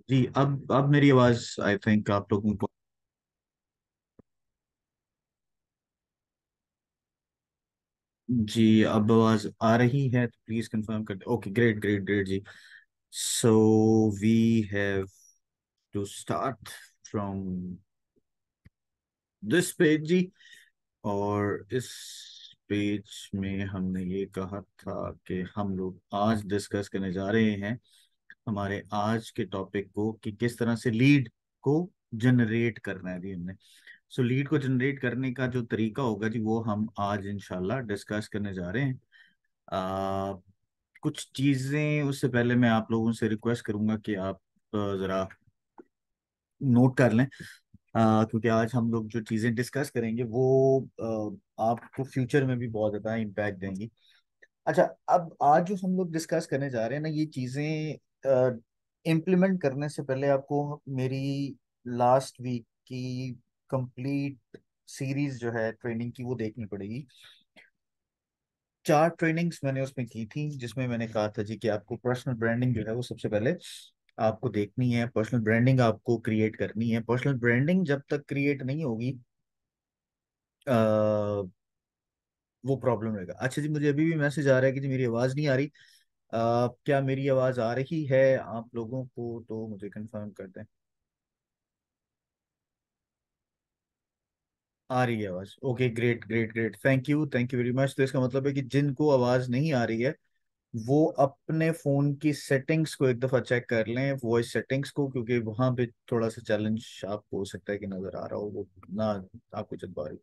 जी, अब मेरी आवाज आई थिंक आप लोगों को। जी, अब आवाज आ रही है तो प्लीज कंफर्म कर। ओके, ग्रेट ग्रेट ग्रेट जी। So we have to start from this page जी। और इस पेज में हमने ये कहा था कि हम लोग आज डिस्कस करने जा रहे हैं हमारे आज के टॉपिक को कि किस तरह से लीड को जनरेट करना है जी हमने। सो लीड को जनरेट करने का जो तरीका होगा जी वो हम आज इंशाल्लाह डिस्कस करने जा रहे हैं। आ, कुछ चीज़ें उससे पहले मैं आप लोगों से रिक्वेस्ट करूंगा कि आप ज़रा नोट कर लें। क्योंकि आज हम लोग जो चीज़ें डिस्कस करेंगे वो आपको फ्यूचर में भी बहुत ज़्यादा इम्पैक्ट देंगी। अच्छा, अब आज जो हम लोग डिस्कस करने जा रहे हैं ना ये चीज़ें इम्प्लीमेंट करने से पहले आपको मेरी लास्ट वीक की कंप्लीट सीरीज जो है ट्रेनिंग की वो देखनी पड़ेगी। 4 ट्रेनिंग्स मैंने उसमें की थी जिसमें मैंने कहा था जी कि आपको पर्सनल ब्रांडिंग जो है वो सबसे पहले आपको देखनी है। पर्सनल ब्रांडिंग आपको क्रिएट करनी है। पर्सनल ब्रांडिंग जब तक क्रिएट नहीं होगी वो प्रॉब्लम रहेगा। अच्छा जी, मुझे अभी भी मैसेज आ रहा है कि जी मेरी आवाज़ नहीं आ रही। क्या मेरी आवाज़ आ रही है आप लोगों को? तो मुझे कंफर्म कर दें। आ रही है आवाज़? Okay, great great great, thank you very much. तो इसका मतलब है कि जिनको आवाज़ नहीं आ रही है वो अपने फ़ोन की सेटिंग्स को एक दफ़ा चेक कर लें, वॉइस सेटिंग्स को, क्योंकि वहाँ पे थोड़ा सा चैलेंज आपको हो सकता है कि नज़र आ रहा हो वो ना आपको चल पा रही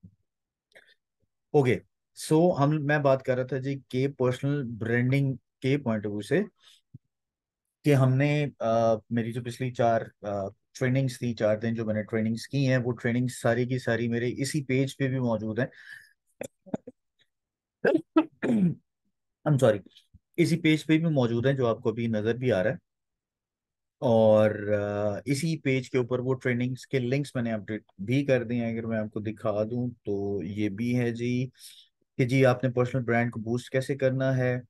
हो। ओके, सो हम मैं बात कर रहा था जी के पर्सनल ब्रांडिंग के पॉइंट ऑफ व्यू से कि हमने मेरी जो पिछली 4 ट्रेनिंग्स थी, 4 दिन जो मैंने ट्रेनिंग्स की हैं वो ट्रेनिंग्स सारी की सारी मेरे इसी पेज पे भी मौजूद हैं। आई एम सॉरी, इसी पेज पे भी मौजूद हैं जो आपको अभी नज़र भी आ रहा है। और इसी पेज के ऊपर वो ट्रेनिंग्स के लिंक्स मैंने अपडेट भी कर दिए हैं। अगर मैं आपको दिखा दूं तो ये भी है जी कि जी आपने पर्सनल ब्रांड को बूस्ट कैसे करना है।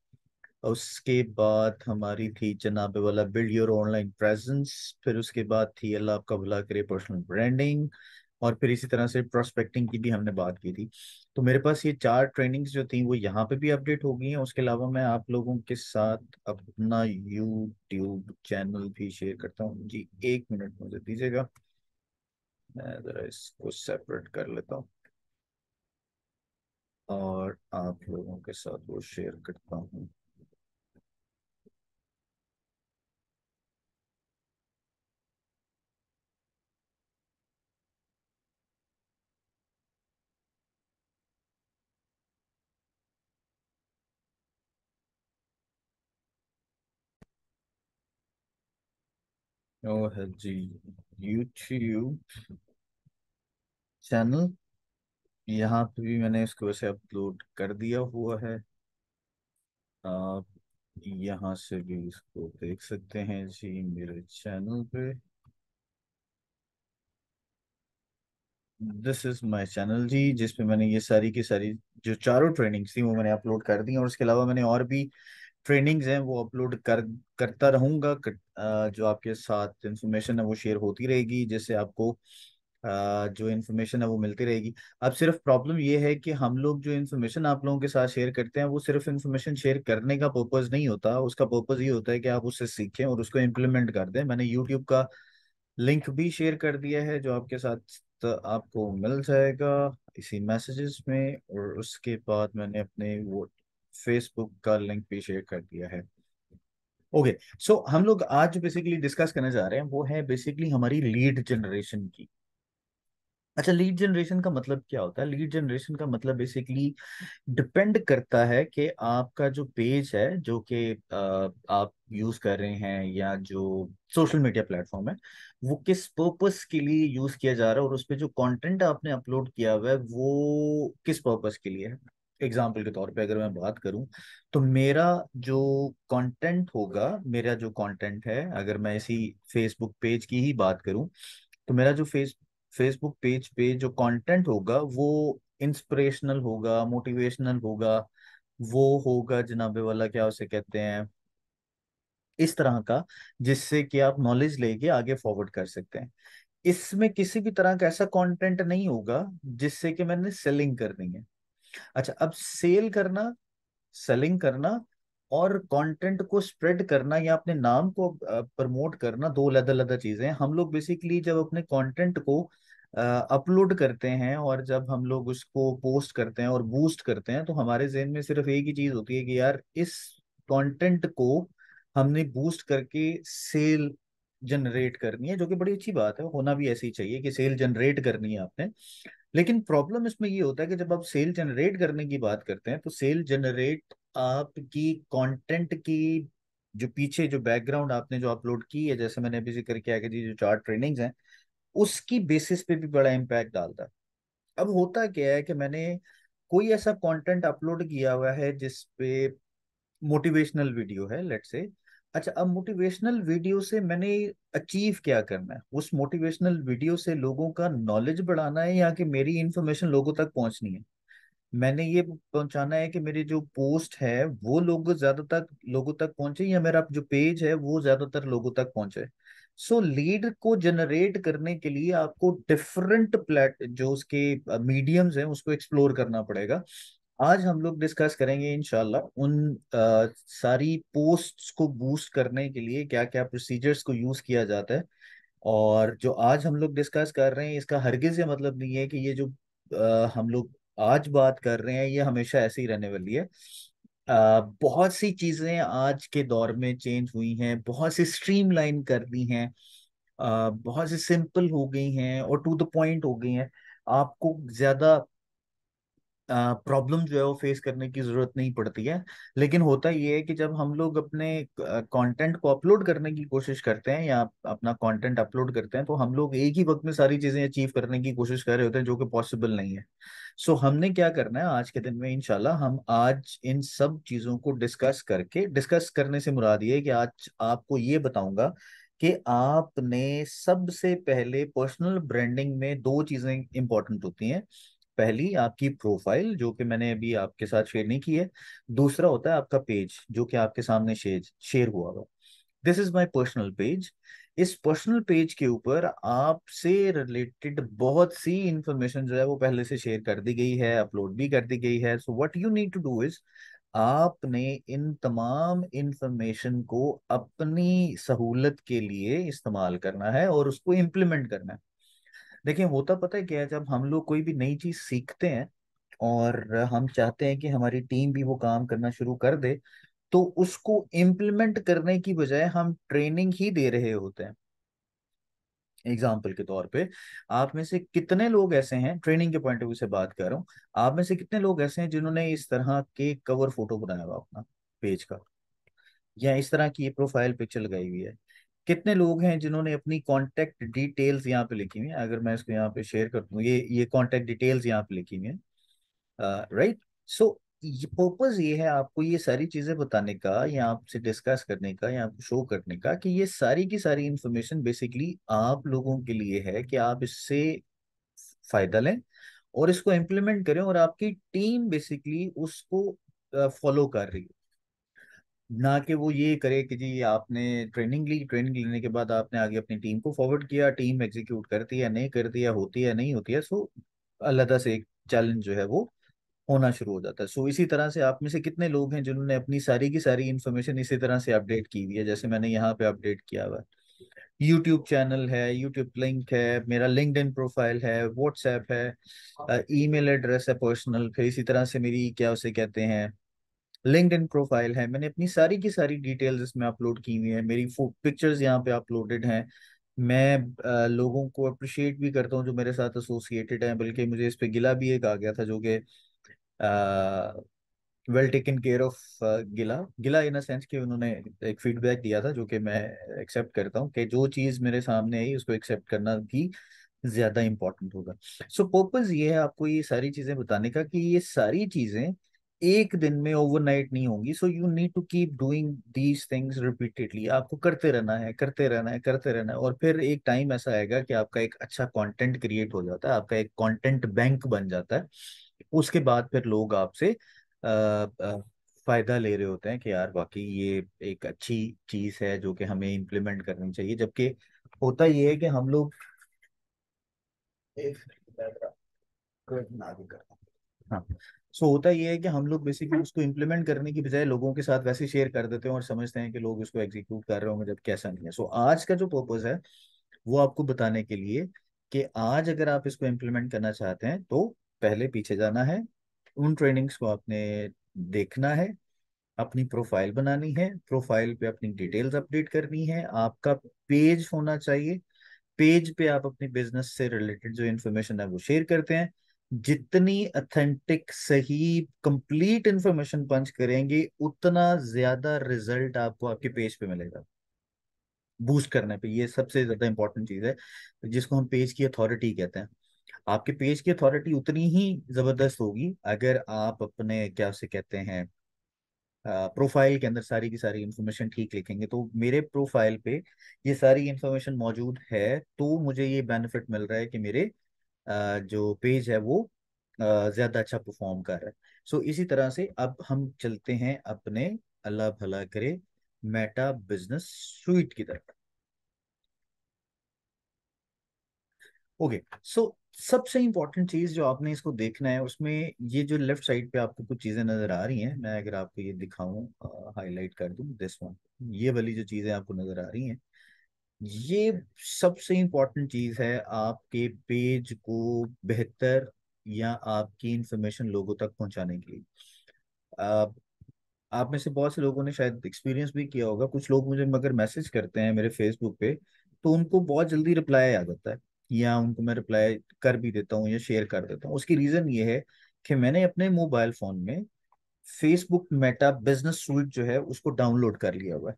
उसके बाद हमारी थी जनाबे वाला बिल्ड योर ऑनलाइन प्रेजेंस। फिर उसके बाद थी अल्लाह आपका भला करे पर्सनल ब्रांडिंग। और फिर इसी तरह से प्रोस्पेक्टिंग की भी हमने बात की थी। तो मेरे पास ये 4 ट्रेनिंग्स जो थी वो यहाँ पे भी अपडेट हो गई हैं। उसके अलावा मैं आप लोगों के साथ अपना यूट्यूब चैनल भी शेयर करता हूँ जी। 1 मिनट मुझे दीजिएगा, मैं ज़रा इसको सेपरेट कर लेता हूँ और आप लोगों के साथ वो शेयर करता हूँ। और है जी यूट्यूब चैनल, यहाँ पे भी मैंने इसको वैसे अपलोड कर दिया हुआ है। आप यहाँ से भी इसको देख सकते हैं जी मेरे चैनल पे। दिस इज माय चैनल जी जिसपे मैंने ये सारी की सारी जो 4 ट्रेनिंग्स थी वो मैंने अपलोड कर दी। और उसके अलावा मैंने और भी ट्रेनिंग्स हैं वो अपलोड करता रहूंगा। जो आपके साथ इंफॉर्मेशन है वो शेयर होती रहेगी, जिससे आपको जो इन्फॉर्मेशन है वो मिलती रहेगी। अब सिर्फ प्रॉब्लम ये है कि हम लोग जो इन्फॉर्मेशन आप लोगों के साथ शेयर करते हैं वो सिर्फ इन्फॉर्मेशन शेयर करने का पर्पज नहीं होता। उसका पर्पज ये होता है कि आप उससे सीखें और उसको इम्प्लीमेंट कर दें। मैंने यूट्यूब का लिंक भी शेयर कर दिया है जो आपके साथ आपको मिल जाएगा इसी मैसेजेस में। और उसके बाद मैंने अपने वो फेसबुक का लिंक भी शेयर कर दिया है। ओके, सो हम लोग आज जो बेसिकली डिस्कस करने जा रहे हैं वो है बेसिकली हमारी लीड जनरेशन की। अच्छा, लीड जनरेशन का मतलब क्या होता है? लीड जनरेशन का मतलब बेसिकली डिपेंड करता है कि आपका जो पेज है जो कि आप यूज कर रहे हैं या जो सोशल मीडिया प्लेटफॉर्म है वो किस पर्पस के लिए यूज किया जा रहा है और उस पे जो कंटेंट आपने अपलोड किया हुआ है वो किस पर्पस के लिए है। एग्जाम्पल के तौर पे अगर मैं बात करूं तो मेरा जो कंटेंट होगा, मेरा जो कंटेंट है, अगर मैं इसी फेसबुक पेज की ही बात करूं तो मेरा जो फेसबुक पेज पे जो कंटेंट होगा वो इंस्पिरेशनल होगा, मोटिवेशनल होगा। वो होगा जनाबे वाला क्या उसे कहते हैं, इस तरह का, जिससे कि आप नॉलेज लेके आगे फॉरवर्ड कर सकते हैं। इसमें किसी भी तरह का ऐसा कंटेंट नहीं होगा जिससे कि मैंने सेलिंग करनी है। अच्छा, अब सेल करना, सेलिंग करना और कंटेंट को स्प्रेड करना या अपने नाम को प्रमोट करना दो अलग अलग चीजें हैं। हम लोग बेसिकली जब अपने कंटेंट को अपलोड करते हैं और जब हम लोग उसको पोस्ट करते हैं और बूस्ट करते हैं, तो हमारे जहन में सिर्फ एक ही चीज होती है कि यार इस कंटेंट को हमने बूस्ट करके सेल जनरेट करनी है, जो कि बड़ी अच्छी बात है, होना भी ऐसी ही चाहिए कि सेल जनरेट करनी है आपने। लेकिन प्रॉब्लम इसमें ये होता है कि जब आप सेल जनरेट करने की बात करते हैं, तो सेल जनरेट आपकी कंटेंट की जो पीछे जो बैकग्राउंड आपने जो अपलोड की है, जैसे मैंने अभी जिक्र किया कि जी जो 4 ट्रेनिंग्स हैं, उसकी बेसिस पे भी बड़ा इम्पैक्ट डालता है। अब होता क्या है कि मैंने कोई ऐसा कंटेंट अपलोड किया हुआ है जिसपे मोटिवेशनल वीडियो है, लेट्स से। अच्छा, अब मोटिवेशनल वीडियो से मैंने अचीव क्या करना है? उस मोटिवेशनल वीडियो से लोगों का नॉलेज बढ़ाना है या कि मेरी इंफॉर्मेशन लोगों तक पहुंचनी है? मैंने ये पहुंचाना है कि मेरी जो पोस्ट है वो लोगों तक पहुंचे, या मेरा जो पेज है वो ज्यादातर लोगों तक पहुंचे। सो लीड को जनरेट करने के लिए आपको डिफरेंट प्लेट जो उसके मीडियम्स हैं उसको एक्सप्लोर करना पड़ेगा। आज हम लोग डिस्कस करेंगे इंशाल्लाह उन सारी पोस्ट्स को बूस्ट करने के लिए क्या क्या प्रोसीजर्स को यूज किया जाता है। और जो आज हम लोग डिस्कस कर रहे हैं, इसका हरगिज ये मतलब नहीं है कि ये जो हम लोग आज बात कर रहे हैं ये हमेशा ऐसे ही रहने वाली है। बहुत सी चीजें आज के दौर में चेंज हुई हैं, बहुत सी स्ट्रीमलाइन कर दी हैं, बहुत सी सिंपल हो गई हैं और टू द पॉइंट हो गई हैं। आपको ज्यादा प्रॉब्लम जो है वो फेस करने की जरूरत नहीं पड़ती है। लेकिन होता ये है कि जब हम लोग अपने कंटेंट को अपलोड करने की कोशिश करते हैं या अपना कंटेंट अपलोड करते हैं, तो हम लोग एक ही वक्त में सारी चीजें अचीव करने की कोशिश कर रहे होते हैं, जो कि पॉसिबल नहीं है। सो हमने क्या करना है आज के दिन में, इंशाल्लाह हम आज इन सब चीजों को डिस्कस करने से मुराद ये है कि आज आपको ये बताऊंगा कि आपने सबसे पहले पर्सनल ब्रांडिंग में दो चीजें इंपॉर्टेंट होती हैं। पहली आपकी प्रोफाइल, जो कि मैंने अभी आपके साथ शेयर नहीं की है। दूसरा होता है आपका पेज, जो कि आपके सामने शेयर शेयर हुआ हुआ। This is my personal page. इस पर्सनल पेज के ऊपर आपसे रिलेटेड बहुत सी इंफॉर्मेशन जो है वो पहले से शेयर कर दी गई है, अपलोड भी कर दी गई है। So what you need to do is, आपने इन तमाम इंफॉर्मेशन को अपनी सहूलत के लिए इस्तेमाल करना है और उसको इम्प्लीमेंट करना है। देखिए, होता पता है क्या है, जब हम लोग कोई भी नई चीज सीखते हैं और हम चाहते हैं कि हमारी टीम भी वो काम करना शुरू कर दे, तो उसको इम्प्लीमेंट करने की बजाय हम ट्रेनिंग ही दे रहे होते हैं। एग्जाम्पल के तौर पे, आप में से कितने लोग ऐसे हैं, ट्रेनिंग के पॉइंट ऑफ व्यू से बात कर रहा हूँ, आप में से कितने लोग ऐसे हैं जिन्होंने इस तरह के कवर फोटो बनाया हुआ अपना पेज का, या इस तरह की प्रोफाइल पिक्चर लगाई हुई है? कितने लोग हैं जिन्होंने अपनी कांटेक्ट डिटेल्स यहाँ पे लिखी हुई है? अगर मैं इसको यहाँ पे शेयर कर दूँ, ये कांटेक्ट डिटेल्स यहाँ पे लिखी हुई है, राइट? सो ये पर्पस ये है आपको ये सारी चीजें बताने का या आपसे डिस्कस करने का या आपको शो करने का कि ये सारी की सारी इंफॉर्मेशन बेसिकली आप लोगों के लिए है कि आप इससे फायदा लें और इसको इम्प्लीमेंट करें, और आपकी टीम बेसिकली उसको फॉलो कर रही है। ना कि वो ये करे कि जी आपने ट्रेनिंग ली, ट्रेनिंग लेने के बाद आपने आगे अपनी टीम को फॉरवर्ड किया, टीम एग्जीक्यूट करती है नहीं करती है, होती है नहीं होती है। सो अलग से एक चैलेंज जो है वो होना शुरू हो जाता है। सो इसी तरह से आप में से कितने लोग हैं जिन्होंने अपनी सारी की सारी इंफॉर्मेशन इसी तरह से अपडेट की हुई है, जैसे मैंने यहाँ पे अपडेट किया हुआ है। यूट्यूब चैनल है, यूट्यूब लिंक है, मेरा लिंक्डइन प्रोफाइल है, व्हाट्सएप है, ईमेल एड्रेस है पर्सनल, फिर इसी तरह से मेरी क्या उसे कहते हैं लिंक्डइन प्रोफाइल है। मैंने अपनी सारी की सारी डिटेल्स इसमें अपलोड की हुई है, मेरी पिक्चर्स यहाँ पे अपलोडेड हैं। मैं लोगों को अप्रिशिएट भी करता हूँ जो मेरे साथ एसोसिएटेड हैं, बल्कि मुझे इस पे गिला भी एक आ गया था, जो कि वेल टेकन केयर ऑफ गिला, गिला इन अ सेंस कि उन्होंने एक फीडबैक दिया था जो कि मैं एक्सेप्ट करता हूँ, कि जो चीज़ मेरे सामने आई उसको एक्सेप्ट करना भी ज्यादा इंपॉर्टेंट होगा। सो पर्पस ये है आपको ये सारी चीजें बताने का कि ये सारी चीजें एक दिन में ओवरनाइट नहीं होंगी। So you need to keep doing these things repeatedly, आपको करते रहना है, करते रहना है, करते रहना है, और फिर एक टाइम ऐसा आएगा कि आपका एक अच्छा कंटेंट क्रिएट हो जाता है, आपका एक कंटेंट बैंक बन जाता है। उसके बाद फिर लोग आपसे फायदा ले रहे होते हैं कि यार वाकई ये एक अच्छी चीज है जो कि हमें इम्प्लीमेंट करनी चाहिए, जबकि होता ये है कि हम लोग हाँ, सो होता ये है कि हम लोग बेसिकली उसको इम्प्लीमेंट करने की बजाय लोगों के साथ वैसे शेयर कर देते हैं और समझते हैं कि लोग उसको एग्जीक्यूट कर रहे होंगे, जब कैसा नहीं है। सो आज का जो पर्पस है वो आपको बताने के लिए कि आज अगर आप इसको इम्प्लीमेंट करना चाहते हैं तो पहले पीछे जाना है, उन ट्रेनिंग्स को आपने देखना है, अपनी प्रोफाइल बनानी है, प्रोफाइल पे अपनी डिटेल्स अपडेट करनी है, आपका पेज होना चाहिए, पेज पे आप अपनी बिजनेस से रिलेटेड जो इन्फॉर्मेशन है वो शेयर करते हैं। जितनी अथेंटिक सही कंप्लीट इंफॉर्मेशन पंच करेंगे उतना ज्यादा रिजल्ट आपको आपके पेज पे मिलेगा बूस्ट करने पे। ये सबसे ज्यादा इंपॉर्टेंट चीज है जिसको हम पेज की अथॉरिटी कहते हैं। आपके पेज की अथॉरिटी उतनी ही जबरदस्त होगी अगर आप अपने क्या उसे कहते हैं प्रोफाइल के अंदर सारी की सारी इन्फॉर्मेशन ठीक लिखेंगे। तो मेरे प्रोफाइल पे ये सारी इन्फॉर्मेशन मौजूद है तो मुझे ये बेनिफिट मिल रहा है कि मेरे जो पेज है वो ज्यादा अच्छा परफॉर्म कर रहा है। सो इसी तरह से अब हम चलते हैं अपने, अल्लाह भला करे, मेटा बिजनेस सुइट की तरफ। ओके, सो सबसे इंपॉर्टेंट चीज जो आपने इसको देखना है उसमें, ये जो लेफ्ट साइड पे आपको कुछ चीजें नजर आ रही हैं, मैं अगर आपको ये दिखाऊं, हाईलाइट कर दूं दिस वन, ये वाली जो चीजें आपको नजर आ रही हैं, ये सबसे इंपॉर्टेंट चीज है आपके पेज को बेहतर या आपकी इंफॉर्मेशन लोगों तक पहुंचाने के लिए। आप में से बहुत से लोगों ने शायद एक्सपीरियंस भी किया होगा, कुछ लोग मुझे मगर मैसेज करते हैं मेरे फेसबुक पे तो उनको बहुत जल्दी रिप्लाई आ जाता है, या उनको मैं रिप्लाई कर भी देता हूँ या शेयर कर देता हूँ। उसकी रीजन ये है कि मैंने अपने मोबाइल फोन में फेसबुक मेटा बिजनेस सूट जो है उसको डाउनलोड कर लिया हुआ है।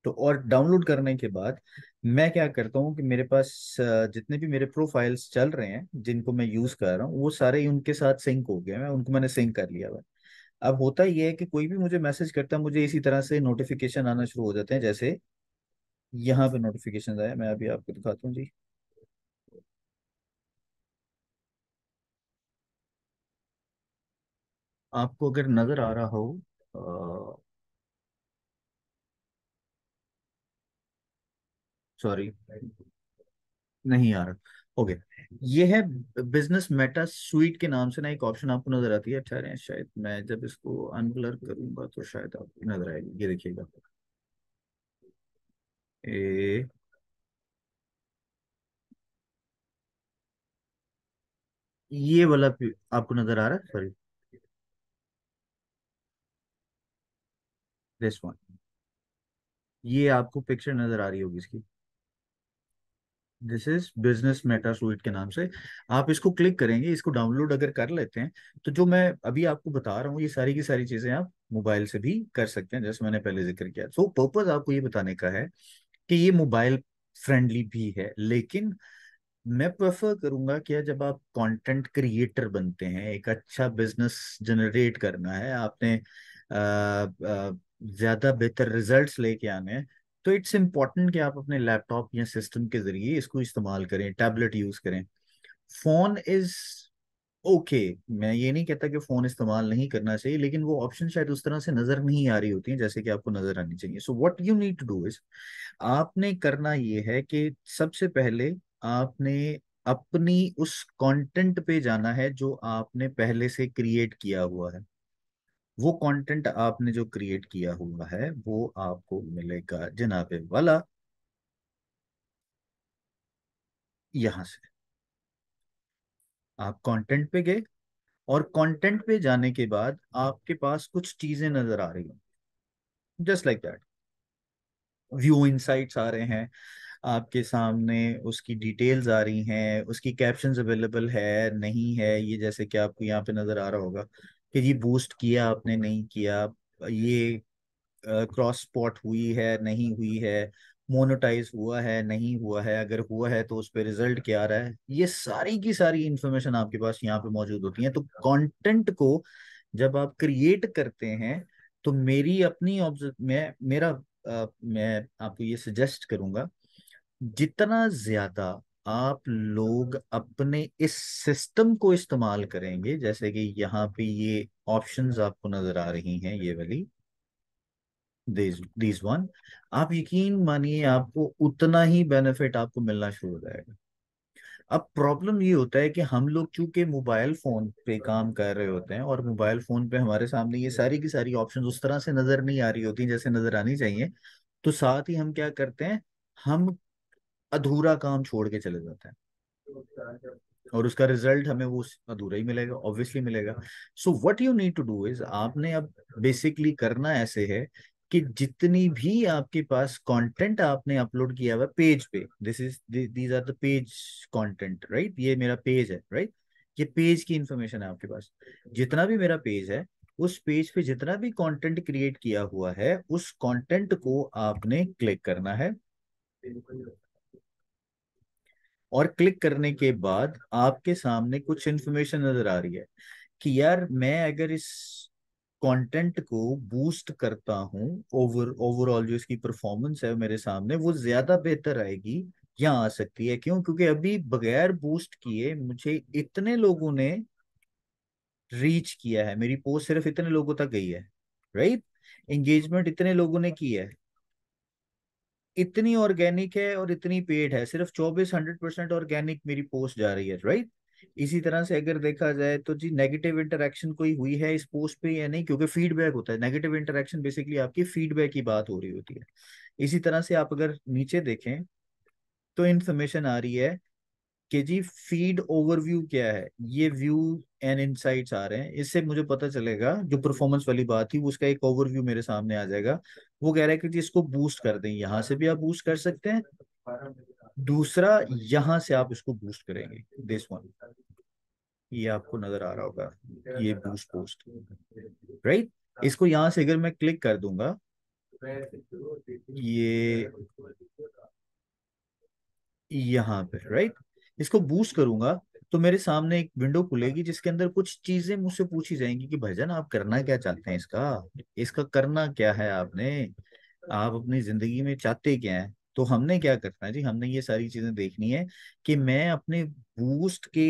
तो और डाउनलोड करने के बाद मैं क्या करता हूँ कि मेरे पास जितने भी मेरे प्रोफाइल्स चल रहे हैं जिनको मैं यूज कर रहा हूँ वो सारे ही उनके साथ सिंक हो गए हैं, उनको मैंने सिंक कर लिया हुआ है। अब होता ये है कि कोई भी मुझे मैसेज करता है मुझे इसी तरह से नोटिफिकेशन आना शुरू हो जाते हैं, जैसे यहाँ पे नोटिफिकेशन आया, मैं अभी आपको दिखाता हूँ जी। आपको अगर नजर आ रहा हो, सॉरी नहीं आ रहा, ओके, ये है बिजनेस मेटा स्वीट के नाम से ना एक ऑप्शन आपको नजर आती है, ठहरें शायद मैं जब इसको अनब्लर करूंगा तो शायद आपको नजर आएगी, ये देखिएगा। ए, ये वाला आपको नजर आ रहा है, सॉरी, दिस वन, ये आपको पिक्चर नजर आ रही होगी इसकी, this is business Meta suit के नाम से। आप इसको क्लिक करेंगे, इसको डाउनलोड अगर कर लेते हैं तो जो मैं अभी आपको बता रहा हूँ ये सारी की सारी चीजें आप मोबाइल से भी कर सकते हैं, जैसे मैंने पहले जिक्र किया। सो पर्पज आपको ये बताने का है कि ये मोबाइल फ्रेंडली भी है, लेकिन मैं प्रेफर करूंगा कि जब आप कंटेंट क्रिएटर बनते हैं, एक अच्छा बिजनेस जनरेट करना है आपने, ज्यादा बेहतर रिजल्ट्स लेके आने हैं, तो इट्स इम्पोर्टेंट कि आप अपने लैपटॉप या सिस्टम के जरिए इसको इस्तेमाल करें, टैबलेट यूज करें। फोन इज ओके, मैं ये नहीं कहता कि फोन इस्तेमाल नहीं करना चाहिए, लेकिन वो ऑप्शन शायद उस तरह से नजर नहीं आ रही होती है जैसे कि आपको नजर आनी चाहिए। So what you need to do is, आपने करना ये है कि सबसे पहले आपने अपनी उस कंटेंट पे जाना है जो आपने पहले से क्रिएट किया हुआ है। वो कंटेंट आपने जो क्रिएट किया हुआ है वो आपको मिलेगा जनाबे वाला यहाँ से। आप कंटेंट पे गए और कंटेंट पे जाने के बाद आपके पास कुछ चीजें नजर आ रही हैं, just like that, view insights आ रहे हैं आपके सामने, उसकी डिटेल्स आ रही हैं, उसकी कैप्शंस अवेलेबल है नहीं है, ये जैसे कि आपको यहाँ पे नजर आ रहा होगा कि ये बूस्ट किया आपने नहीं किया, ये क्रॉस स्पॉट हुई है नहीं हुई है, मोनेटाइज हुआ है नहीं हुआ है, अगर हुआ है तो उस पर रिजल्ट क्या आ रहा है, ये सारी की सारी इंफॉर्मेशन आपके पास यहाँ पे मौजूद होती है। तो कंटेंट को जब आप क्रिएट करते हैं तो मेरी अपनी ऑब्जर्व मैं आपको ये सजेस्ट करूंगा, जितना ज्यादा आप लोग अपने इस सिस्टम को इस्तेमाल करेंगे, जैसे कि यहाँ पे ये ऑप्शंस आपको नजर आ रही हैं, ये वाली, दिस वन, आप यकीन मानिए आपको उतना ही बेनिफिट आपको मिलना शुरू हो जाएगा। अब प्रॉब्लम ये होता है कि हम लोग चूंकि मोबाइल फोन पे काम कर रहे होते हैं, और मोबाइल फोन पे हमारे सामने ये सारी की सारी ऑप्शंस उस तरह से नजर नहीं आ रही होती जैसे नजर आनी चाहिए, तो साथ ही हम क्या करते हैं, हम अधूरा काम छोड़ के चले जाते हैं, और उसका रिजल्ट हमें वो अधूरा ही मिलेगा, ऑब्वियसली मिलेगा। So what you need to do is, आपने अब बेसिकली करना ऐसे है कि जितनी भी आपके पास कंटेंट आपने अपलोड किया हुआ पेज पे, these are the page content, right, ये मेरा पेज है, राइट, ये पेज की इंफॉर्मेशन है आपके पास। जितना भी मेरा पेज है, उस पेज पे जितना भी कंटेंट क्रिएट किया हुआ है, उस कंटेंट को आपने क्लिक करना है, और क्लिक करने के बाद आपके सामने कुछ इन्फॉर्मेशन नजर आ रही है कि यार मैं अगर इस कंटेंट को बूस्ट करता हूँ, ओवरऑल जो इसकी परफॉर्मेंस है मेरे सामने वो ज्यादा बेहतर आएगी, या आ सकती है। क्यों? क्योंकि अभी बगैर बूस्ट किए मुझे इतने लोगों ने रीच किया है, मेरी पोस्ट सिर्फ इतने लोगों तक गई है, राइट, एंगेजमेंट इतने लोगों ने की है, इतनी ऑर्गेनिक है और इतनी पेड है, सिर्फ 24 100% ऑर्गेनिक मेरी पोस्ट जा रही है, राइट। इसी तरह से अगर देखा जाए तो जी नेगेटिव इंटरेक्शन कोई हुई है इस पोस्ट पे या नहीं, क्योंकि फीडबैक होता है, नेगेटिव इंटरेक्शन बेसिकली आपकी फीडबैक की बात हो रही होती है। इसी तरह से आप अगर नीचे देखें तो इन्फॉर्मेशन आ रही है कि जी फीड ओवरव्यू क्या है, ये व्यू एंड इनसाइट्स आ रहे हैं, इससे मुझे पता चलेगा जो परफॉर्मेंस वाली बात थी उसका एक ओवरव्यू मेरे सामने आ जाएगा। वो कह रहा है कि जी इसको बूस्ट कर दें, यहाँ से भी आप बूस्ट कर सकते हैं, दूसरा यहाँ से आप इसको बूस्ट करेंगे, दिस वन, ये आपको नजर आ रहा होगा, ये बूस्ट पोस्ट, राइट। इसको यहाँ से अगर मैं क्लिक कर दूंगा, ये यहाँ पे, राइट, इसको बूस्ट करूंगा, तो मेरे सामने एक विंडो खुलेगी जिसके अंदर कुछ चीजें मुझसे पूछी जाएंगी कि भाईजान आप करना क्या चाहते हैं, इसका इसका करना क्या है आपने, आप अपनी जिंदगी में चाहते क्या हैं। तो हमने क्या करना है जी, हमने ये सारी चीजें देखनी है कि मैं अपने बूस्ट के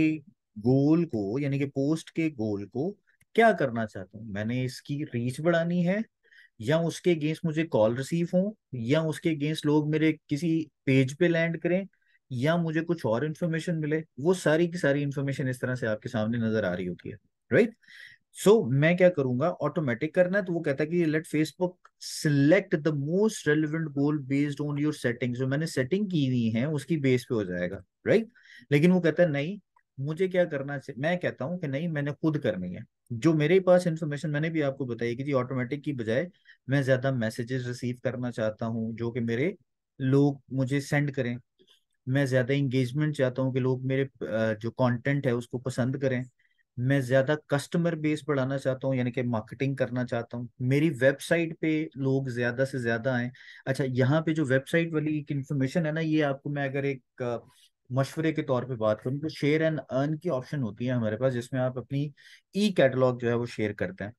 गोल को, यानी कि पोस्ट के गोल को क्या करना चाहता हूँ। मैंने इसकी रीच बढ़ानी है, या उसके अगेंस्ट मुझे कॉल रिसीव हो, या उसके अगेंस्ट लोग मेरे किसी पेज पे लैंड करें, या मुझे कुछ और इन्फॉर्मेशन मिले, वो सारी की सारी इन्फॉर्मेशन इस तरह से आपके सामने नजर आ रही होती है, राइट। सो मैं क्या करूंगा, ऑटोमेटिक करना है, तो वो कहता है कि let Facebook select the most relevant goal based on your setting, जो मैंने सेटिंग की हुई है उसकी बेस पे हो जाएगा, राइट। लेकिन वो कहता है नहीं, मुझे क्या करना चाहिए, मैं कहता हूँ कि नहीं मैंने खुद करनी है। जो मेरे पास इंफॉर्मेशन मैंने भी आपको बताई कि जी ऑटोमेटिक की बजाय मैं ज्यादा मैसेजेस रिसीव करना चाहता हूँ जो कि मेरे लोग मुझे सेंड करें, मैं ज्यादा इंगेजमेंट चाहता हूँ कि लोग मेरे जो कंटेंट है उसको पसंद करें, मैं ज्यादा कस्टमर बेस बढ़ाना चाहता हूँ, यानी कि मार्केटिंग करना चाहता हूँ, मेरी वेबसाइट पे लोग ज्यादा से ज्यादा आए। अच्छा, यहाँ पे जो वेबसाइट वाली एक इंफॉर्मेशन है ना, ये आपको मैं अगर एक मशवरे के तौर पे बात करूँ तो शेयर एंड अर्न की ऑप्शन होती है हमारे पास, जिसमें आप अपनी ई कैटलॉग जो है वो शेयर करते हैं,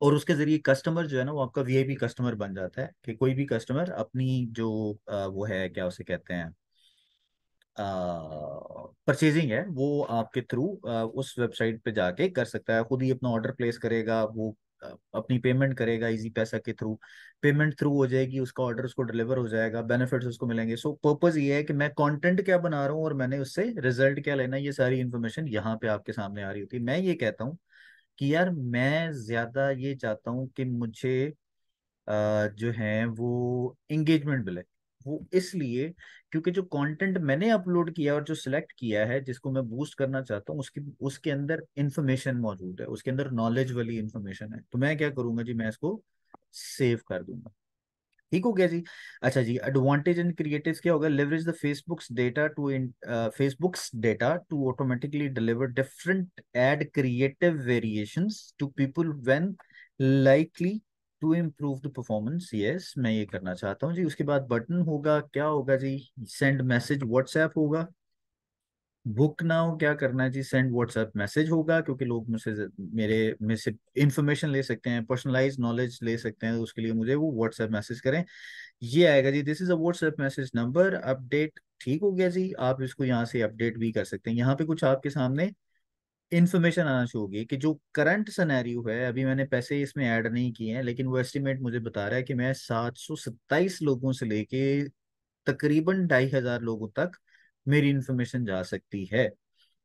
और उसके जरिए कस्टमर जो है ना वो आपका वीआईपी कस्टमर बन जाता है, कि कोई भी कस्टमर अपनी जो वो है, क्या उसे कहते हैं, परचेजिंग है, वो आपके थ्रू उस वेबसाइट पे जाके कर सकता है, खुद ही अपना ऑर्डर प्लेस करेगा, वो अपनी पेमेंट करेगा इजी पैसा के थ्रू, पेमेंट थ्रू हो जाएगी, उसका ऑर्डर उसको डिलीवर हो जाएगा, बेनिफिट्स उसको मिलेंगे। सो पर्पस ये है कि मैं कंटेंट क्या बना रहा हूँ और मैंने उससे रिजल्ट क्या लेना है, ये सारी इन्फॉर्मेशन यहाँ पे आपके सामने आ रही होती है। मैं ये कहता हूँ कि यार मैं ज्यादा ये चाहता हूँ कि मुझे जो है वो इंगेजमेंट मिले, वो इसलिए क्योंकि जो कंटेंट मैंने अपलोड किया और जो सिलेक्ट किया है जिसको मैं बूस्ट करना चाहता हूँ, उसकी उसके अंदर इंफॉर्मेशन मौजूद है, उसके अंदर नॉलेज वाली इंफॉर्मेशन है, तो मैं क्या करूंगा जी, मैं इसको सेव कर दूंगा। ठीक हो गया जी। अच्छा जी, एडवांटेज एंड क्रिएटिव्स क्या होगा, leverage the Facebook's data to automatically deliver different ad creative variations to people when likely to improve the performance. Yes, मैं ये करना चाहता हूँ जी। उसके बाद बटन होगा, क्या होगा जी, सेंड मैसेज व्हाट्सएप होगा। बुक नाउ क्या करना है जी, सेंड व्हाट्सएप मैसेज होगा, क्योंकि लोग मुझसे मेरे में से इंफॉर्मेशन ले सकते हैं, पर्सनलाइज नॉलेज ले सकते हैं, उसके लिए मुझे वो व्हाट्सएप मैसेज करें। ये आएगा जी, this is a WhatsApp message number, update ठीक हो गया जी। आप इसको यहाँ से अपडेट भी कर सकते हैं। यहाँ पे कुछ आपके सामने इन्फॉर्मेशन आना शुरू होगी कि जो करंट सिनेरियो है, अभी मैंने पैसे इसमें ऐड नहीं किए हैं, लेकिन वो एस्टिमेट मुझे बता रहा है कि मैं 727 लोगों से लेके तकरीबन 2,500 लोगों तक मेरी इन्फॉर्मेशन जा सकती है,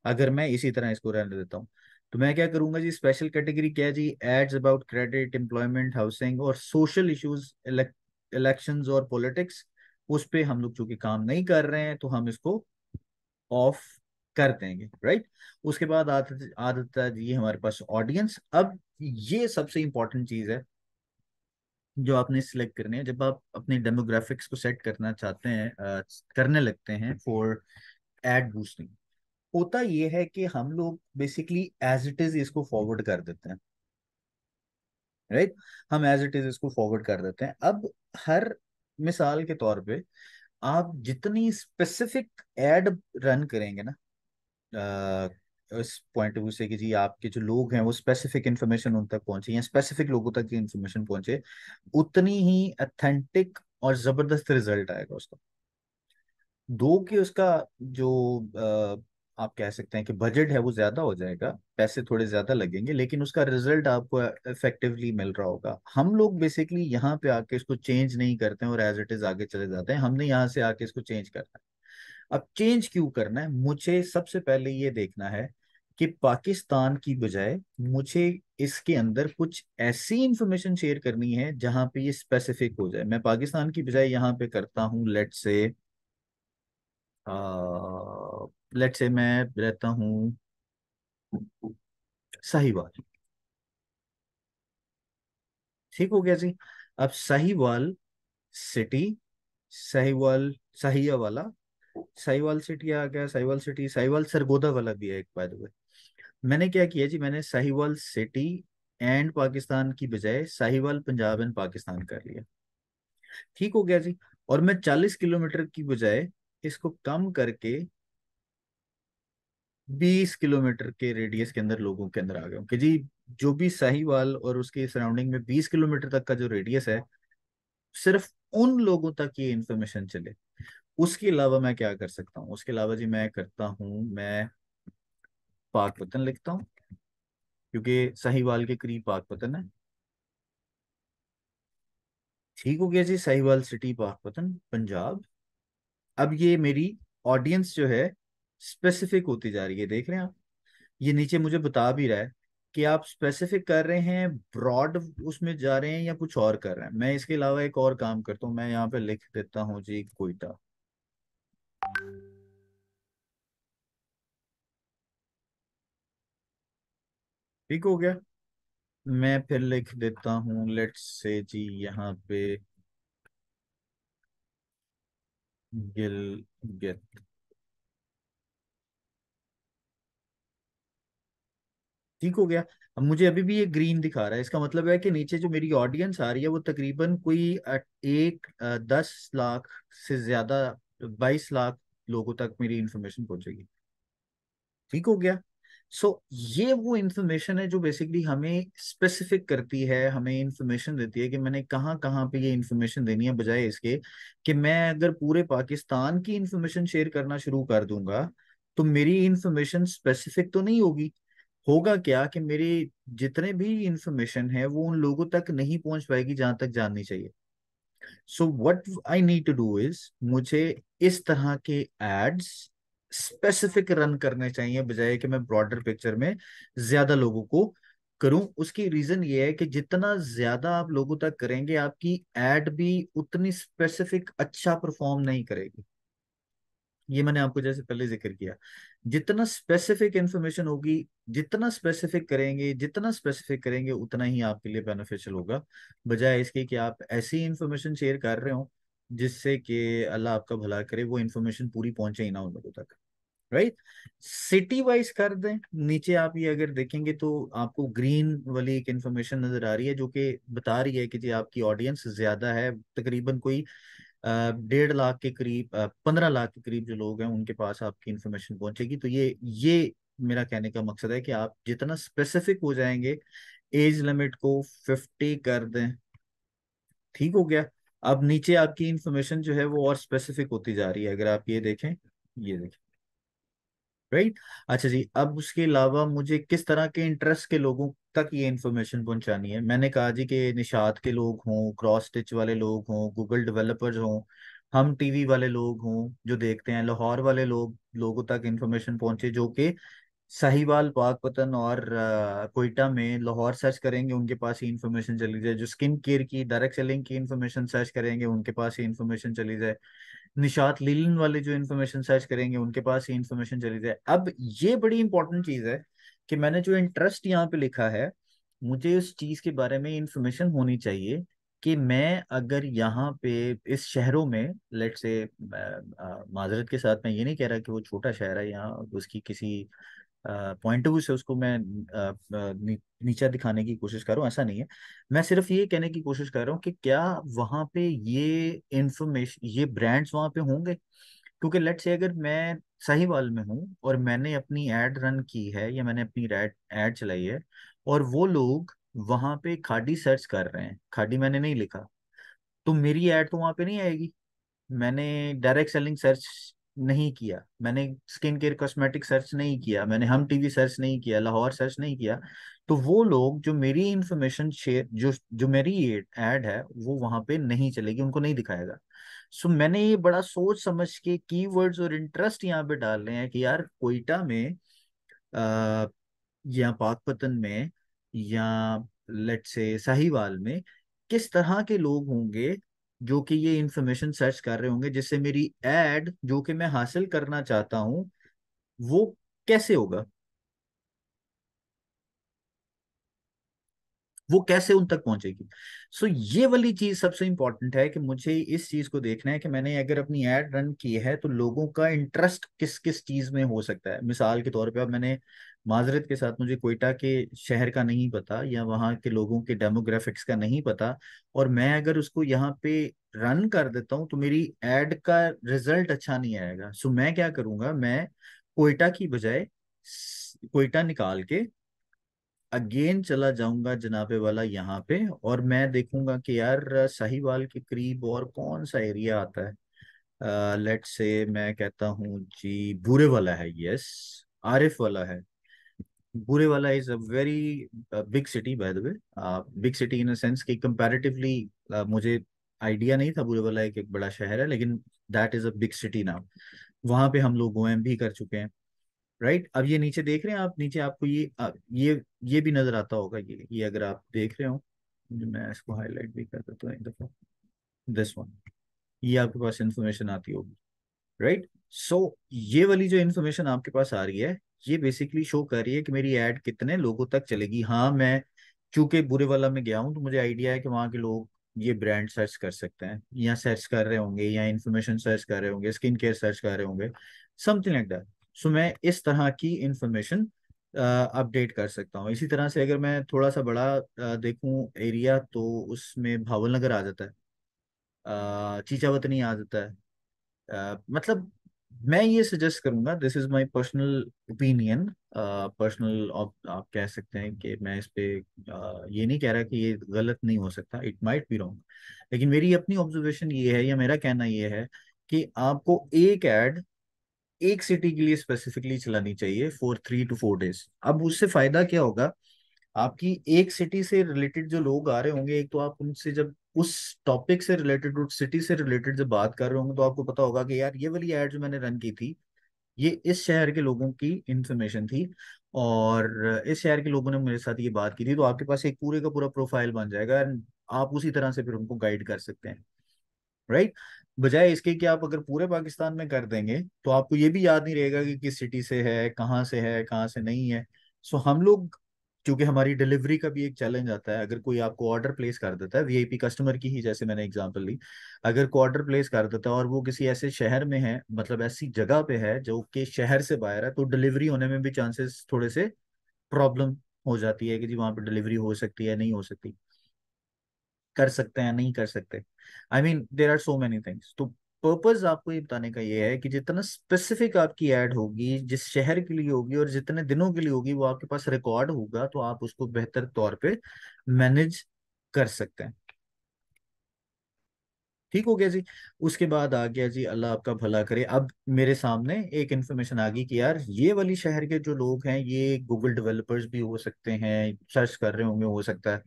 अगर मैं इसी तरह इसको रहने देता हूँ। तो मैं क्या करूंगा जी, स्पेशल कैटेगरी क्या है जी, ads about credit, employment, housing और सोशल इश्यूज, इलेक्शंस और पॉलिटिक्स। उस पे हम लोग चूंकि काम नहीं कर रहे हैं, तो हम इसको ऑफ कर देंगे, राइट। उसके बाद आता है जी हमारे पास ऑडियंस। अब ये सबसे इंपॉर्टेंट चीज है जो आपने सिलेक्ट करनी है जब आप अपने डेमोग्राफिक्स को सेट करना चाहते हैं, करने लगते हैं फॉर एड बूस्टिंग। होता ये है कि हम लोग बेसिकली एज इट इज इसको फॉरवर्ड कर देते हैं, राइट। हम एज इट इज इसको फॉरवर्ड कर देते हैं। अब हर मिसाल के तौर पे आप जितनी स्पेसिफिक एड रन करेंगे ना, इस पॉइंट ऑफ व्यू से कि जी आपके जो लोग हैं वो स्पेसिफिक इंफॉर्मेशन उन तक पहुंचे या स्पेसिफिक लोगों तक की इंफॉर्मेशन पहुंचे, उतनी ही अथेंटिक और जबरदस्त रिजल्ट आएगा उसका। दो कि उसका जो आप कह सकते हैं कि बजट है वो ज्यादा हो जाएगा, पैसे थोड़े ज्यादा लगेंगे, लेकिन उसका रिजल्ट आपको इफेक्टिवली मिल रहा होगा। हम लोग बेसिकली यहाँ पे आके इसको चेंज नहीं करते हैं और एज इट इज आगे चले जाते हैं। हमने यहाँ से आके इसको चेंज करना है। अब चेंज क्यों करना है, मुझे सबसे पहले ये देखना है कि पाकिस्तान की बजाय मुझे इसके अंदर कुछ ऐसी इंफॉर्मेशन शेयर करनी है जहां पे ये स्पेसिफिक हो जाए। मैं पाकिस्तान की बजाय यहाँ पे करता हूँ, लेट से मैं रहता हूँ साहिवाल। ठीक हो गया जी। अब साहिवाल सिटी, साहिवाल, साहिया वाला, साहिवाल सिटी आ गया, साहिवाल सिटी, साहिवाल सरगोदा वाला भी है एक, बाय द वे। मैंने क्या किया जी, मैंने साहिवाल सिटी एंड पाकिस्तान की बजाय साहिवाल पंजाब एंड पाकिस्तान कर लिया। ठीक हो गया जी। और मैं 40 किलोमीटर की बजाय इसको कम करके 20 किलोमीटर के रेडियस के अंदर लोगों के अंदर आ गया हूँ कि जी जो भी साहिवाल और उसके सराउंडिंग में 20 किलोमीटर तक का जो रेडियस है, सिर्फ उन लोगों तक ये इंफॉर्मेशन चले। उसके अलावा मैं क्या कर सकता हूँ, उसके अलावा जी मैं करता हूँ, मैं पाकपतन लिखता हूँ, क्योंकि साहिवाल के करीब पाकपतन है। ठीक हो गया जी, साहिवाल सिटी पाकपतन पंजाब। अब ये मेरी ऑडियंस जो है स्पेसिफिक होती जा रही है, देख रहे हैं आप। ये नीचे मुझे बता भी रहा है कि आप स्पेसिफिक कर रहे हैं, ब्रॉड उसमें जा रहे हैं या कुछ और कर रहे हैं। मैं इसके अलावा एक और काम करता हूँ, मैं यहाँ पे लिख देता हूँ जी कोयटा। ठीक हो गया। मैं फिर लिख देता हूँ लेट्स से जी यहाँ पे गिलगित। ठीक हो गया। अब मुझे अभी भी ये ग्रीन दिखा रहा है, इसका मतलब है कि नीचे जो मेरी ऑडियंस आ रही है वो तकरीबन कोई 10 लाख से ज्यादा, 22 लाख लोगों तक मेरी इंफॉर्मेशन पहुंचेगी। ठीक हो गया। सो ये वो इंफॉर्मेशन है जो बेसिकली हमें स्पेसिफिक करती है, हमें इंफॉर्मेशन देती है कि मैंने कहाँ कहाँ पे ये इंफॉर्मेशन देनी है, बजाय इसके कि मैं अगर पूरे पाकिस्तान की इंफॉर्मेशन शेयर करना शुरू कर दूंगा तो मेरी इंफॉर्मेशन स्पेसिफिक तो नहीं होगी। होगा क्या कि मेरी जितने भी इंफॉर्मेशन है वो उन लोगों तक नहीं पहुंच पाएगी जहां तक जाननी चाहिए। So what I need to do is, मुझे इस तरह के एड्स स्पेसिफिक रन करने चाहिए, बजाय कि मैं ब्रॉडर पिक्चर में ज्यादा लोगों को करूं। उसकी रीजन ये है कि जितना ज्यादा आप लोगों तक करेंगे, आपकी एड भी उतनी स्पेसिफिक अच्छा परफॉर्म नहीं करेगी। ये मैंने आपको जैसे पहले जिक्र किया, जितना स्पेसिफिक इंफॉर्मेशन होगी, जितना स्पेसिफिक करेंगे उतना ही आपके लिए बेनिफिशियल होगा, बजाय इसके कि आप ऐसी इंफॉर्मेशन शेयर कर रहे हो जिससे कि अल्लाह आपका भला करे वो इंफॉर्मेशन पूरी पहुंचे ही ना उन लोगों तक, राइट। सिटी वाइज कर दें। नीचे आप ये अगर देखेंगे तो आपको ग्रीन वाली एक इंफॉर्मेशन नजर आ रही है जो कि बता रही है कि जी आपकी ऑडियंस ज्यादा है, तकरीबन कोई 1.5 लाख के करीब, 15 लाख के करीब जो लोग हैं उनके पास आपकी इंफॉर्मेशन पहुंचेगी। तो ये मेरा कहने का मकसद है कि आप जितना स्पेसिफिक हो जाएंगे, एज लिमिट को 50 कर दें। ठीक हो गया। अब नीचे आपकी इंफॉर्मेशन जो है वो और स्पेसिफिक होती जा रही है, अगर आप ये देखें। राइट। अच्छा जी, अब उसके अलावा मुझे किस तरह के इंटरेस्ट के लोगों तक ये इन्फॉर्मेशन पहुंचानी है? मैंने कहा जी कि निशात के लोग हों, क्रॉस स्टिच वाले लोग हों, गूगल डेवलपर्स हों, हम टीवी वाले लोग हों जो देखते हैं, लाहौर वाले लोगों तक इन्फॉर्मेशन पहुंचे जो कि साहिवाल, पाकपतन और कोयटा में लाहौर सर्च करेंगे उनके पास ही इंफॉर्मेशन चली जाए, जो स्किन केयर की डायरेक्ट सेलिंग की इंफॉर्मेशन सर्च करेंगे उनके पास ही इंफॉर्मेशन चली जाए, निशात लीलन वाले जो इन्फॉर्मेशन सर्च करेंगे उनके पास ही इंफॉर्मेशन चली जाए। अब ये बड़ी इंपॉर्टेंट चीज है कि मैंने जो इंटरेस्ट यहाँ पे लिखा है, मुझे उस चीज के बारे में इंफॉर्मेशन होनी चाहिए कि मैं अगर यहाँ पे इस शहरों में लेट से, माजरत के साथ मैं ये नहीं कह रहा कि वो छोटा शहर है, यहाँ उसकी किसी पॉइंट ऑफ व्यू से उसको मैं नीचा दिखाने की कोशिश कर रहा हूँ, ऐसा नहीं है। मैं सिर्फ ये कहने की कोशिश कर रहा हूँ कि क्या वहाँ पे ये इंफॉर्मेशन, ये ब्रांड्स वहाँ पे होंगे? क्योंकि लेट से अगर मैं साहिवाल में हूँ और मैंने अपनी एड रन की है या मैंने अपनी एड एड चलाई है, और वो लोग वहाँ पे खाड़ी सर्च कर रहे हैं, खाड़ी मैंने नहीं लिखा, तो मेरी एड तो वहाँ पे नहीं आएगी। मैंने डायरेक्ट सेलिंग सर्च नहीं किया, मैंने स्किन केयर कॉस्मेटिक सर्च नहीं किया, मैंने हम टीवी सर्च नहीं किया, लाहौर सर्च नहीं किया, तो वो लोग जो मेरी इंफॉर्मेशन शेयर, जो जो मेरी एड है वो वहां पे नहीं चलेगी, उनको नहीं दिखाएगा। सो मैंने ये बड़ा सोच समझ के कीवर्ड्स और इंटरेस्ट यहाँ पे डाल रहे हैं कि यार कोयटा में, आ, या पाकपतन में, या लेट से साहिवाल में किस तरह के लोग होंगे जो कि ये इंफॉर्मेशन सर्च कर रहे होंगे, जिससे मेरी एड जो कि मैं हासिल करना चाहता हूँ वो कैसे होगा, वो कैसे उन तक पहुंचेगी। सो ये वाली चीज सबसे इंपॉर्टेंट है कि मुझे इस चीज को देखना है कि मैंने अगर अपनी एड रन की है तो लोगों का इंटरेस्ट किस किस चीज में हो सकता है। मिसाल के तौर पे, अब मैंने माजरत के साथ, मुझे कोयटा के शहर का नहीं पता या वहाँ के लोगों के डेमोग्राफिक्स का नहीं पता, और मैं अगर उसको यहाँ पे रन कर देता हूँ तो मेरी एड का रिजल्ट अच्छा नहीं आएगा। सो मैं क्या करूंगा, मैं कोयटा की बजाय कोयटा निकाल के अगेन चला जाऊंगा जनाबे वाला यहाँ पे, और मैं देखूंगा कि यार साहिवाल के करीब और कौन सा एरिया आता है। लेट से मैं कहता हूँ जी बुरे वाला है, यस, आरिफ वाला है। बुरे वाला is a very big city by the way, big city in a sense कि कंपैरेटिवली, मुझे आइडिया नहीं था बुरे वाला एक बड़ा शहर है, लेकिन that is a big city now. वहां पे हम लोग ओएम भी कर चुके हैं। राइट। अब ये नीचे देख रहे हैं आप, नीचे आपको ये भी नजर आता होगा, ये अगर आप देख रहे हो, मैं इसको हाईलाइट भी कर देता हूँ एक दफा, दिस वन, ये आपके पास इंफॉर्मेशन आती होगी। राइट। सो ये वाली जो इन्फॉर्मेशन आपके पास आ रही है, ये बेसिकली शो कर रही है कि मेरी ऐड कितने लोगों तक चलेगी। हाँ, मैं चूंकि बुरे वाला में गया हूँ तो मुझे आइडिया है कि वहाँ के लोग ये ब्रांड सर्च कर सकते हैं, या सर्च कर रहे होंगे, या इन्फॉर्मेशन सर्च कर रहे होंगे, स्किन केयर सर्च कर रहे होंगे, समथिंग लाइक दैट। सो मैं इस तरह की इंफॉर्मेशन अपडेट कर सकता हूँ। इसी तरह से अगर मैं थोड़ा सा बड़ा देखूं एरिया, तो उसमें भावल नगर आ जाता है, चीचावतनी आ जाता है। मतलब मैं ये सजेस्ट करूंगा, this is my personal opinion, personal, आप कह सकते हैं कि मैं इस पे ये नहीं कह रहा कि ये गलत नहीं हो सकता, इट माइट बी रॉन्ग, लेकिन मेरी अपनी ऑब्जर्वेशन ये है या मेरा कहना ये है कि आपको एक ऐड एक सिटी के लिए स्पेसिफिकली चलानी चाहिए फॉर 3 to 4 डेज। अब उससे फायदा क्या होगा, आपकी एक सिटी से रिलेटेड जो लोग आ रहे होंगे, एक तो आप उनसे जब उस टॉपिक से रिलेटेड, उस सिटी से रिलेटेड जब बात कर रहे होंगे, तो आपको पता होगा कि यार ये वाली एड जो मैंने रन की थी, ये इस शहर के लोगों की इंफॉर्मेशन थी, और इस शहर के लोगों ने मेरे साथ ये बात की थी, तो आपके पास एक पूरे का पूरा प्रोफाइल बन जाएगा and आप उसी तरह से फिर उनको गाइड कर सकते हैं। राइट। बजाय इसके कि आप अगर पूरे पाकिस्तान में कर देंगे तो आपको ये भी याद नहीं रहेगा कि किस सिटी से है, कहाँ से नहीं है। सो हम लोग, क्योंकि हमारी डिलीवरी का भी एक चैलेंज आता है, अगर कोई आपको ऑर्डर प्लेस कर देता है, वीआईपी कस्टमर की ही जैसे मैंने एग्जांपल ली, अगर कोई ऑर्डर प्लेस कर देता है और वो किसी ऐसे शहर में है, मतलब ऐसी जगह पे है जो कि शहर से बाहर है, तो डिलीवरी होने में भी चांसेस थोड़े से प्रॉब्लम हो जाती है कि जी वहां पे डिलीवरी हो सकती है, नहीं हो सकती, कर सकते हैं, नहीं कर सकते। I mean there are so many things. तो पर्पज आपको ये बताने का ये है कि जितना स्पेसिफिक आपकी ऐड होगी, जिस शहर के लिए होगी और जितने दिनों के लिए होगी, वो आपके पास रिकॉर्ड होगा, तो आप उसको बेहतर तौर पे मैनेज कर सकते हैं। ठीक हो गया जी। उसके बाद आ गया जी, अल्लाह आपका भला करे, अब मेरे सामने एक इन्फॉर्मेशन आ गई कि यार ये वाली शहर के जो लोग हैं ये गूगल डेवलपर्स भी हो सकते हैं, सर्च कर रहे होंगे, हो सकता है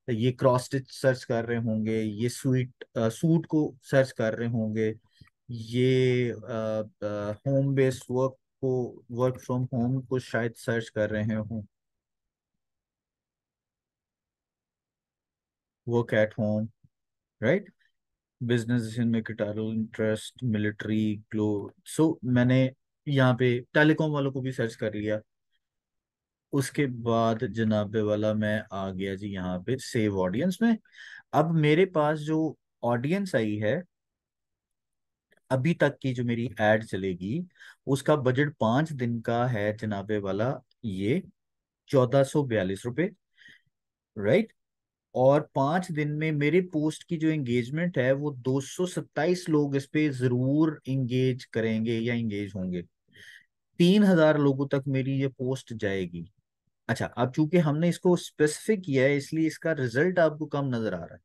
ये क्रॉस स्टिच सर्च कर रहे होंगे, ये सूट को सर्च कर रहे होंगे, ये होम बेस्ड वर्क को, वर्क फ्रॉम होम को शायद सर्च कर रहे हों, work at home, right, business in मेकेटारल इंटरेस्ट, मिलिट्री, ग्लो। सो मैंने यहाँ पे टेलीकॉम वालों को भी सर्च कर लिया। उसके बाद जनाबे वाला मैं आ गया जी यहाँ पे सेव ऑडियंस में। अब मेरे पास जो ऑडियंस आई है अभी तक की, जो मेरी एड चलेगी, उसका बजट 5 दिन का है जनाबे वाला, ये 1442 रुपये, राइट। और 5 दिन में मेरे पोस्ट की जो एंगेजमेंट है वो 227 लोग इस पे जरूर इंगेज करेंगे या इंगेज होंगे। 3000 लोगों तक मेरी ये पोस्ट जाएगी। अच्छा, अब चूंकि हमने इसको स्पेसिफिक किया है इसलिए इसका रिजल्ट आपको कम नजर आ रहा है,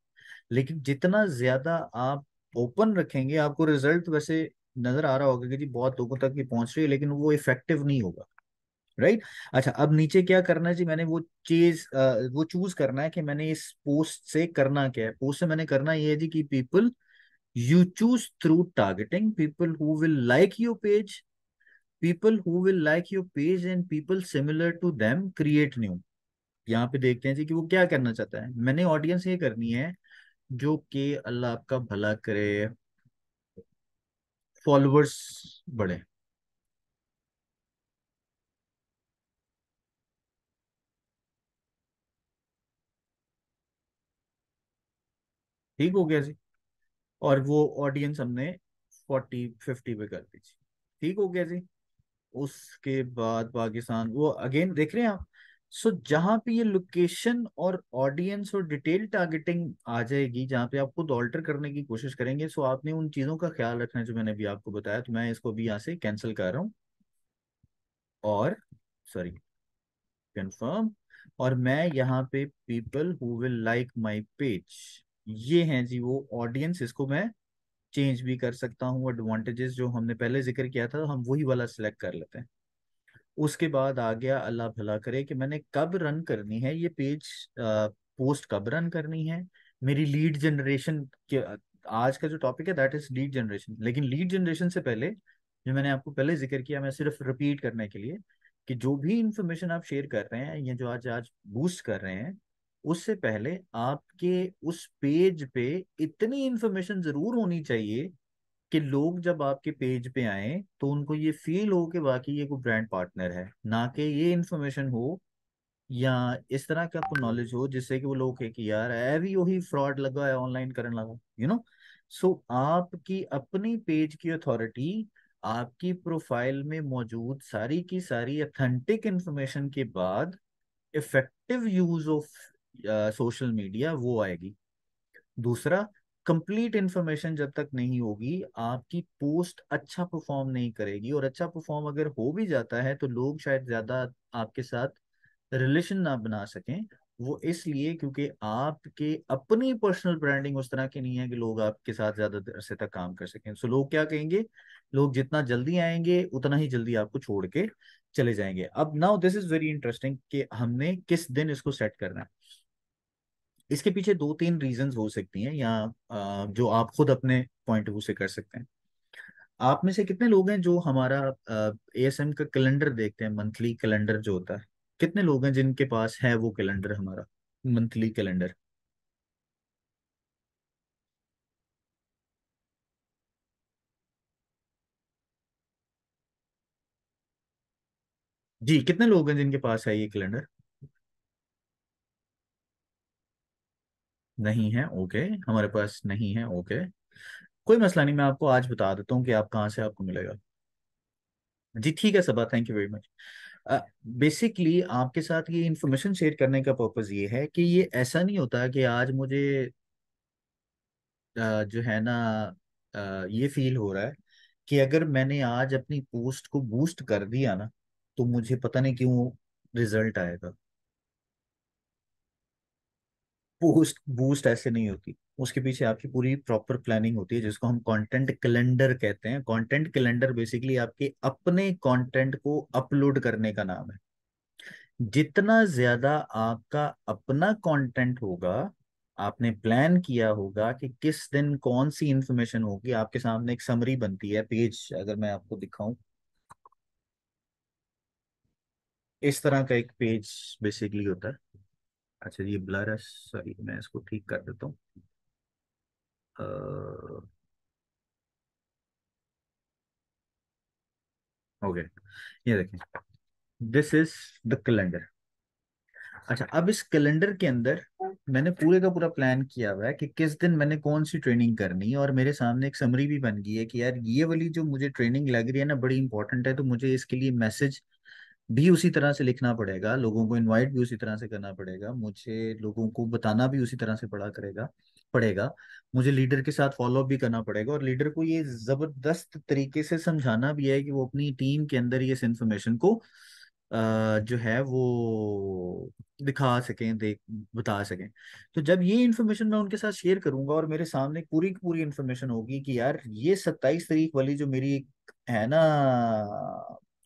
लेकिन जितना ज्यादा आप ओपन रखेंगे आपको रिजल्ट वैसे नजर आ रहा होगा कि जी बहुत लोगों तक ये पहुंच रही है, लेकिन वो इफेक्टिव नहीं होगा, राइट। अच्छा, अब नीचे क्या करना है जी, मैंने वो चूज करना है कि मैंने इस पोस्ट से करना क्या है। पोस्ट से मैंने करना ये है जी कि people you choose through targeting, people who will like your page, people who will like your page and people similar to them create new. यहाँ पे देखते हैं जी कि वो क्या करना चाहता है। मैंने ऑडियंस ये करनी है जो कि अल्लाह आपका भला करे, फॉलोअर्स बढ़े। ठीक हो गया जी। और वो ऑडियंस हमने 40-50 पे कर दी जी। ठीक हो गया जी। उसके बाद पाकिस्तान, वो अगेन देख रहे हैं आप। सो जहां पे ये लोकेशन और ऑडियंस और डिटेल टारगेटिंग आ जाएगी, जहां पे आप खुद ऑल्टर करने की कोशिश करेंगे, सो आपने उन चीजों का ख्याल रखना है जो मैंने अभी आपको बताया। तो मैं इसको भी यहाँ से कैंसिल कर रहा हूँ, और सॉरी, कंफर्म। और मैं यहाँ पे people who will like my page, ये हैं जी वो ऑडियंस, इसको मैं चेंज भी कर सकता हूँ। एडवांटेजेस जो हमने पहले जिक्र किया था हम वही वाला सिलेक्ट कर लेते हैं। उसके बाद आ गया, अल्लाह भला करे, कि मैंने कब रन करनी है ये पेज, पोस्ट कब रन करनी है। मेरी लीड जनरेशन के, आज का जो टॉपिक है दैट इज लीड जनरेशन, लेकिन लीड जनरेशन से पहले जो मैंने आपको पहले जिक्र किया, मैं सिर्फ रिपीट करने के लिए, कि जो भी इंफॉर्मेशन आप शेयर कर रहे हैं या जो आज आज बूस्ट कर रहे हैं, उससे पहले आपके उस पेज पे इतनी इंफॉर्मेशन जरूर होनी चाहिए कि लोग जब आपके पेज पे आए तो उनको ये फील हो कि वाकई ये कोई ब्रांड पार्टनर है, ना कि ये इन्फॉर्मेशन हो या इस तरह का आपको नॉलेज हो जिससे कि वो लोग कहे कि यार ऐ भी वही फ्रॉड लगा है, ऑनलाइन करने लगा, सो आपकी अपनी पेज की अथॉरिटी, आपकी प्रोफाइल में मौजूद सारी की सारी ऑथेंटिक इंफॉर्मेशन के बाद effective use of social media वो आएगी। दूसरा, कंप्लीट इंफॉर्मेशन जब तक नहीं होगी आपकी पोस्ट अच्छा परफॉर्म नहीं करेगी, और अच्छा परफॉर्म अगर हो भी जाता है तो लोग शायद ज्यादा आपके साथ रिलेशन ना बना सकें। वो इसलिए क्योंकि आपके अपनी पर्सनल ब्रांडिंग उस तरह की नहीं है कि लोग आपके साथ ज्यादा देर से तक काम कर सकें। सो लोग क्या कहेंगे, लोग जितना जल्दी आएंगे उतना ही जल्दी आपको छोड़ के चले जाएंगे। अब now this is very interesting कि हमने किस दिन इसको सेट करना है। इसके पीछे 2-3 रीजंस हो सकती हैं, या जो आप खुद अपने पॉइंट ऑफ व्यू से कर सकते हैं। आप में से कितने लोग हैं जो हमारा एएसएम का कैलेंडर देखते हैं, मंथली कैलेंडर जो होता है? कितने लोग हैं जिनके पास है वो कैलेंडर, हमारा मंथली कैलेंडर? जी, कितने लोग हैं जिनके पास है ये कैलेंडर? नहीं है, ओके। हमारे पास नहीं है, ओके। कोई मसला नहीं, मैं आपको आज बता देता हूँ कि आप कहाँ से आपको मिलेगा। जी ठीक है Saba, thank you very much. Basically आपके साथ ये इन्फॉर्मेशन शेयर करने का पर्पज ये है कि ये ऐसा नहीं होता कि आज मुझे जो है ना, ये फील हो रहा है कि अगर मैंने आज अपनी पोस्ट को बूस्ट कर दिया ना तो मुझे पता नहीं क्यों रिजल्ट आएगा। बूस्ट बूस्ट ऐसे नहीं होती। उसके पीछे आपकी पूरी प्रॉपर प्लानिंग होती है, जिसको हम कंटेंट कैलेंडर कहते हैं। कंटेंट कैलेंडर बेसिकली आपके अपने कंटेंट को अपलोड करने का नाम है। जितना ज्यादा आपका अपना कंटेंट होगा, आपने प्लान किया होगा कि किस दिन कौन सी इंफॉर्मेशन होगी, आपके सामने एक समरी बनती है पेज, अगर मैं आपको दिखाऊं, इस तरह का एक पेज बेसिकली होता है। अच्छा ये ब्लर है, सॉरी, मैं इसको ठीक कर देता हूँ। ओके, ये देखें, दिस इज द कैलेंडर। अच्छा, अब इस कैलेंडर के अंदर मैंने पूरे का पूरा प्लान किया हुआ है कि किस दिन मैंने कौन सी ट्रेनिंग करनी है, और मेरे सामने एक समरी भी बन गई है कि यार ये वाली जो मुझे ट्रेनिंग लग रही है ना बड़ी इंपॉर्टेंट है, तो मुझे इसके लिए मैसेज भी उसी तरह से लिखना पड़ेगा, लोगों को इनवाइट भी उसी तरह से करना पड़ेगा, मुझे लोगों को बताना भी उसी तरह से पड़ेगा, मुझे लीडर के साथ फॉलो अप भी करना पड़ेगा, और लीडर को ये जबरदस्त तरीके से समझाना भी है कि वो अपनी टीम के अंदर ये इस इंफॉर्मेशन को जो है वो दिखा सकें, देख बता सकें। तो जब ये इन्फॉर्मेशन मैं उनके साथ शेयर करूंगा और मेरे सामने पूरी की पूरी इन्फॉर्मेशन होगी कि यार ये 27 तारीख वाली जो मेरी है ना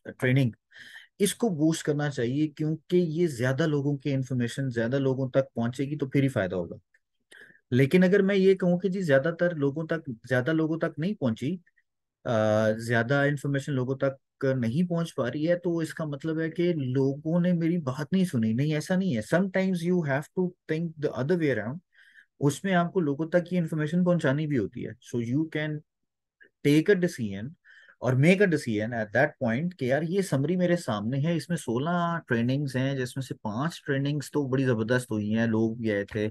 ट्रेनिंग, इसको बूस्ट करना चाहिए, क्योंकि ये ज्यादा लोगों की इंफॉर्मेशन ज्यादा लोगों तक पहुंचेगी तो फिर ही फायदा होगा। लेकिन अगर मैं ये कहूँ कि जी ज्यादा लोगों तक नहीं पहुंची, ज्यादा इंफॉर्मेशन लोगों तक नहीं पहुंच पा रही है, तो इसका मतलब है कि लोगों ने मेरी बात नहीं सुनी। नहीं, ऐसा नहीं है। Sometimes you have to think the other way around. उसमें आपको लोगों तक ये इन्फॉर्मेशन पहुंचानी भी होती है, so you can take a decision और make a decision at that point कि यार ये समरी मेरे सामने है, इसमें 16 ट्रेनिंग्स हैं, जिसमें से 5 ट्रेनिंग्स तो बड़ी जबरदस्त हुई हैं, लोग भी आए थे,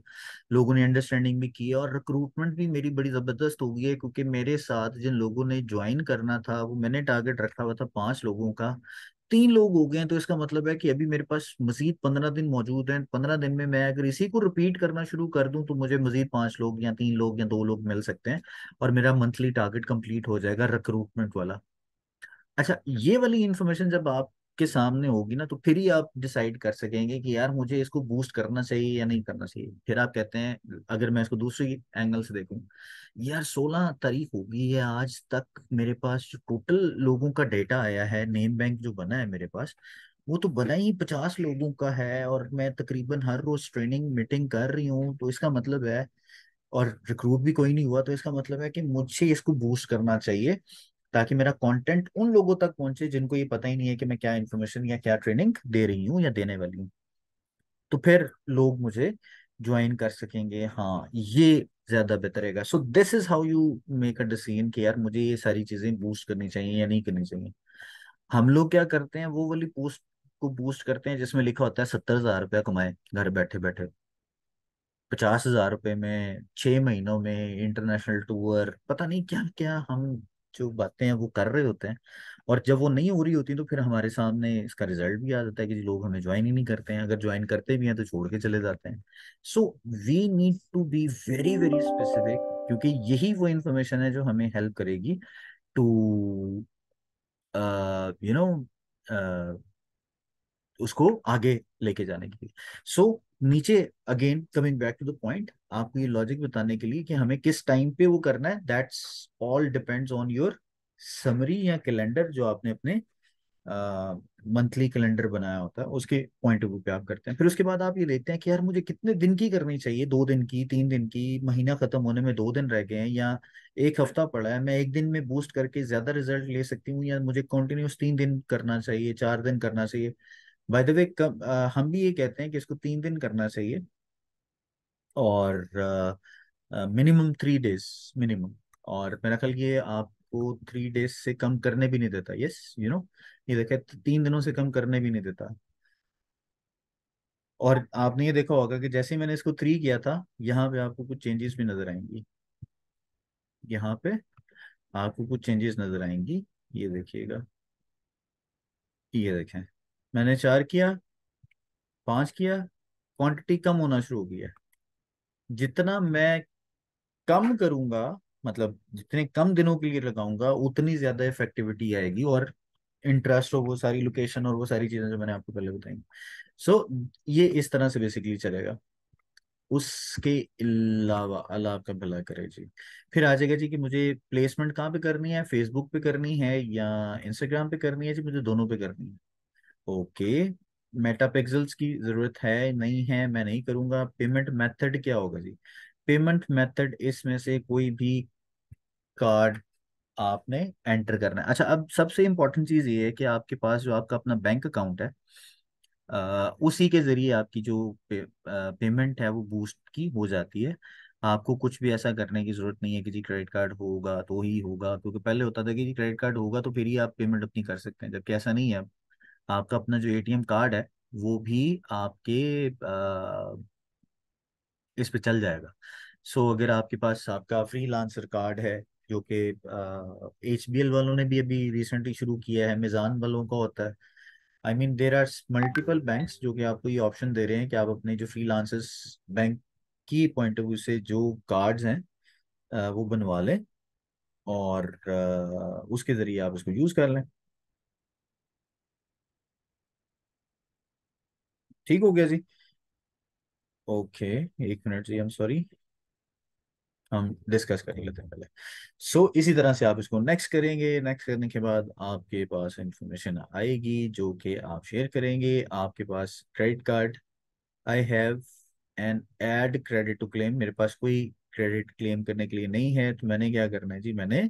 लोगों ने अंडरस्टैंडिंग भी की, और रिक्रूटमेंट भी मेरी बड़ी जबरदस्त हो गई है, क्योंकि मेरे साथ जिन लोगों ने ज्वाइन करना था वो मैंने टारगेट रखा हुआ था 5 लोगों का, 3 लोग हो गए हैं। तो इसका मतलब है कि अभी मेरे पास मजीद 15 दिन मौजूद हैं। 15 दिन में मैं अगर इसी को रिपीट करना शुरू कर दूं तो मुझे मजीद 5 लोग या 3 लोग या 2 लोग मिल सकते हैं, और मेरा मंथली टारगेट कंप्लीट हो जाएगा रिक्रूटमेंट वाला। अच्छा, ये वाली इंफॉर्मेशन जब आपके सामने होगी ना, तो फिर ही आप डिसाइड कर सकेंगे कि यार मुझे इसको बूस्ट करना चाहिए या नहीं करना चाहिए। फिर आप कहते हैं, अगर मैं इसको दूसरी एंगल से देखूं, यार 16 तारीख हो गई है, आज तक मेरे पास जो टोटल लोगों का डेटा आया है, नेम बैंक जो बना है मेरे पास, वो तो बना ही 50 लोगों का है, और मैं तकरीबन हर रोज ट्रेनिंग मीटिंग कर रही हूँ, तो इसका मतलब है, और रिक्रूट भी कोई नहीं हुआ, तो इसका मतलब है कि मुझे इसको बूस्ट करना चाहिए, ताकि मेरा कंटेंट उन लोगों तक पहुंचे जिनको ये पता ही नहीं है कि मैं क्या इन्फॉर्मेशन या क्या ट्रेनिंग दे रही हूँ या देने वाली हूँ। तो फिर लोग मुझे ज्वाइन कर सकेंगे। हाँ, ये ज्यादा बेहतर रहेगा। So this is how you make a decision कि यार मुझे ये सारी चीजें बूस्ट करनी चाहिए या नहीं करनी चाहिए। हम लोग क्या करते हैं, वो वाली पोस्ट को बूस्ट करते हैं जिसमें लिखा होता है 70,000 रुपया कमाए घर बैठे बैठे, 50,000 रुपये में 6 महीनों में इंटरनेशनल टूर, पता नहीं क्या क्या हम जो बातें हैं वो कर रहे होते हैं। और जब वो नहीं हो रही होती तो फिर हमारे सामने इसका रिजल्ट भी आ जाता है कि जी लोग हमें ज्वाइन ही नहीं करते हैं, अगर ज्वाइन करते भी हैं तो छोड़ के चले जाते हैं। So we need to be very very specific, क्योंकि यही वो इंफॉर्मेशन है जो हमें हेल्प करेगी टू यू नो उसको आगे लेके जाने के लिए। सो नीचे, again coming back to the point, आपको ये लॉजिक बताने के लिए कि हमें किस टाइम पे वो करना है, that's all depends on your summary या कैलेंडर जो आपने अपने मंथली कैलेंडर बनाया होता है, उसके पॉइंट ऑफ व्यू पे आप करते हैं। फिर उसके बाद आप ये देखते हैं कि यार मुझे कितने दिन की करनी चाहिए, 2 दिन की, 3 दिन की, महीना खत्म होने में 2 दिन रह गए हैं, या एक हफ्ता पड़ा है, मैं एक दिन में बूस्ट करके ज्यादा रिजल्ट ले सकती हूँ, या मुझे कंटिन्यूस 3 दिन करना चाहिए, 4 दिन करना चाहिए। बाय द वे, हम भी ये कहते हैं कि इसको 3 दिन करना चाहिए, और मिनिमम 3 डेज मिनिमम। और मेरा ख्याल ये आपको 3 डेज से कम करने भी नहीं देता। यस, ये देखा, 3 दिनों से कम करने भी नहीं देता। और आपने ये देखा होगा कि जैसे ही मैंने इसको 3 किया था, यहाँ पे आपको कुछ चेंजेस भी नजर आएंगी, यहाँ पे आपको कुछ चेंजेस नजर आएंगी। ये देखिएगा, ये देखें, मैंने 4 किया, 5 किया, क्वांटिटी कम होना शुरू हो गई है। जितना मैं कम करूंगा, मतलब जितने कम दिनों के लिए लगाऊंगा, उतनी ज्यादा इफेक्टिविटी आएगी, और इंटरेस्ट हो, वो सारी लोकेशन और वो सारी चीजें जो मैंने आपको पहले बताई। सो ये इस तरह से बेसिकली चलेगा। उसके अलावा, अल्लाह आपका भला करे जी। फिर आ जाएगा जी कि मुझे प्लेसमेंट कहाँ पे करनी है, फेसबुक पे करनी है या इंस्टाग्राम पे करनी है जी, मुझे दोनों पे करनी है। ओके। मेटा पिक्सल्स की जरूरत है नहीं है, मैं नहीं करूंगा। पेमेंट मेथड क्या होगा जी? पेमेंट मेथड इसमें से कोई भी कार्ड आपने एंटर करना है। अच्छा, अब सबसे इंपॉर्टेंट चीज ये है कि आपके पास जो आपका अपना बैंक अकाउंट है, उसी के जरिए आपकी जो पेमेंट है वो बूस्ट की हो जाती है। आपको कुछ भी ऐसा करने की जरूरत नहीं है कि जी क्रेडिट कार्ड होगा तो ही होगा, क्योंकि पहले होता था कि जी क्रेडिट कार्ड होगा तो फिर ही आप पेमेंट अपनी कर सकते हैं, जबकि ऐसा नहीं है। आपका अपना जो एटीएम कार्ड है वो भी आपके इस पे चल जाएगा। सो अगर आपके पास आपका फ्रीलांसर कार्ड है, जो कि एचबीएल वालों ने भी अभी रिसेंटली शुरू किया है, मिजान वालों का होता है। I mean there are multiple banks जो कि आपको ये ऑप्शन दे रहे हैं कि आप अपने जो फ्रीलांसर्स बैंक की पॉइंट ऑफ व्यू से जो कार्ड्स हैं वो बनवा लें, और उसके जरिए आप उसको यूज कर लें। ठीक हो गया जी। ओके, एक मिनट जी, आई एम सॉरी, हम डिस्कस कर लेते हैं पहले। इसी तरह से आप इसको नेक्स्ट करेंगे। नेक्स्ट करने के बाद आपके पास इंफॉर्मेशन आएगी जो कि आप शेयर करेंगे। आपके पास credit card, I have an ad credit to claim, मेरे पास कोई क्रेडिट क्लेम करने के लिए नहीं है, तो मैंने क्या करना है जी, मैंने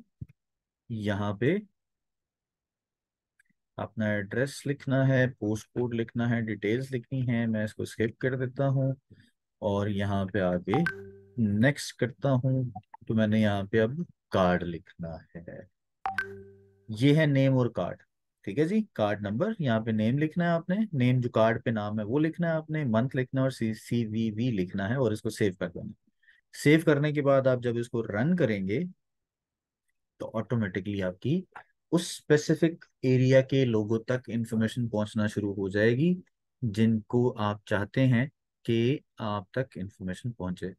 यहाँ पे अपना एड्रेस लिखना है, पोस्ट कोड लिखना है, डिटेल्स लिखनी है। मैं इसको स्किप कर देता हूँ और यहाँ पे आके नेक्स्ट करता हूँ। तो मैंने यहाँ पे अब कार्ड लिखना है। ये है नेम और कार्ड। ठीक है जी, कार्ड नंबर, यहाँ पे नेम लिखना है आपने, नेम जो कार्ड पे नाम है वो लिखना है आपने, मंथ लिखना है और CVV लिखना है, और इसको सेव कर देना है। सेव करने के बाद आप जब इसको रन करेंगे तो ऑटोमेटिकली आपकी उस स्पेसिफिक एरिया के लोगों तक इंफॉर्मेशन पहुंचना शुरू हो जाएगी जिनको आप चाहते हैं कि आप तक इंफॉर्मेशन पहुंचे।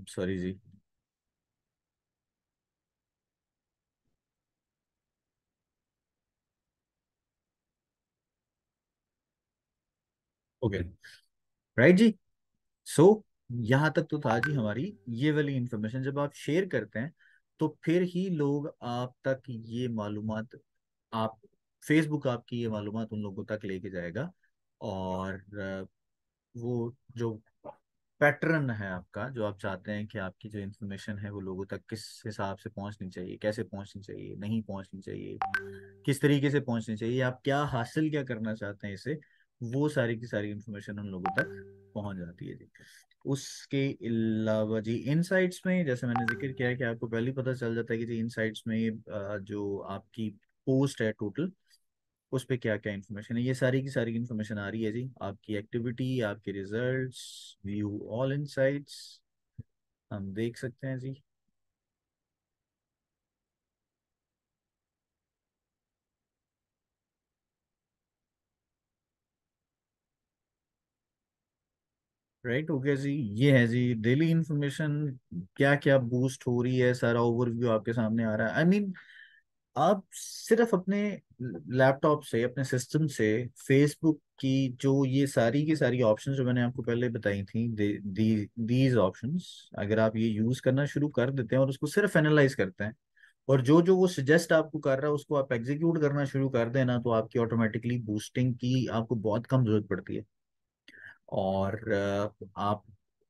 सॉरी जी। ओके, राइट जी। सो यहाँ तक तो था जी हमारी ये वाली इंफॉर्मेशन। जब आप शेयर करते हैं तो फिर ही लोग आप तक ये मालूमात, आप फेसबुक आपकी ये मालूमात उन लोगों तक लेके जाएगा। और वो जो पैटर्न है आपका, जो आप चाहते हैं कि आपकी जो इन्फॉर्मेशन है वो लोगों तक किस हिसाब से पहुंचनी चाहिए, कैसे पहुंचनी चाहिए, नहीं पहुंचनी चाहिए, किस तरीके से पहुंचनी चाहिए, आप क्या हासिल क्या करना चाहते हैं इससे, वो सारी की सारी इन्फॉर्मेशन उन लोगों तक पहुंच जाती है जी। उसके अलावा जी इनसाइट्स में, जैसे मैंने जिक्र किया है कि आपको पहले ही पता चल जाता है कि जी इनसाइट्स में जो आपकी पोस्ट है टोटल, उस पे क्या क्या इन्फॉर्मेशन है, ये सारी की सारी इन्फॉर्मेशन आ रही है जी। आपकी एक्टिविटी, आपके रिजल्ट्स, व्यू ऑल इनसाइट्स, हम देख सकते हैं जी। राइट हो गया जी। ये है जी डेली इंफॉर्मेशन, क्या क्या बूस्ट हो रही है, सारा ओवरव्यू आपके सामने आ रहा है। आई मीन आप सिर्फ अपने लैपटॉप से, अपने सिस्टम से फेसबुक की जो ये सारी की सारी ऑप्शंस जो मैंने आपको पहले बताई थी, दीज ऑप्शंस, अगर आप ये यूज करना शुरू कर देते हैं और उसको सिर्फ एनालाइज करते हैं, और जो जो वो सजेस्ट आपको कर रहा है उसको आप एग्जीक्यूट करना शुरू कर देना, तो आपकी ऑटोमेटिकली बूस्टिंग की आपको बहुत कम जरूरत पड़ती है। और आप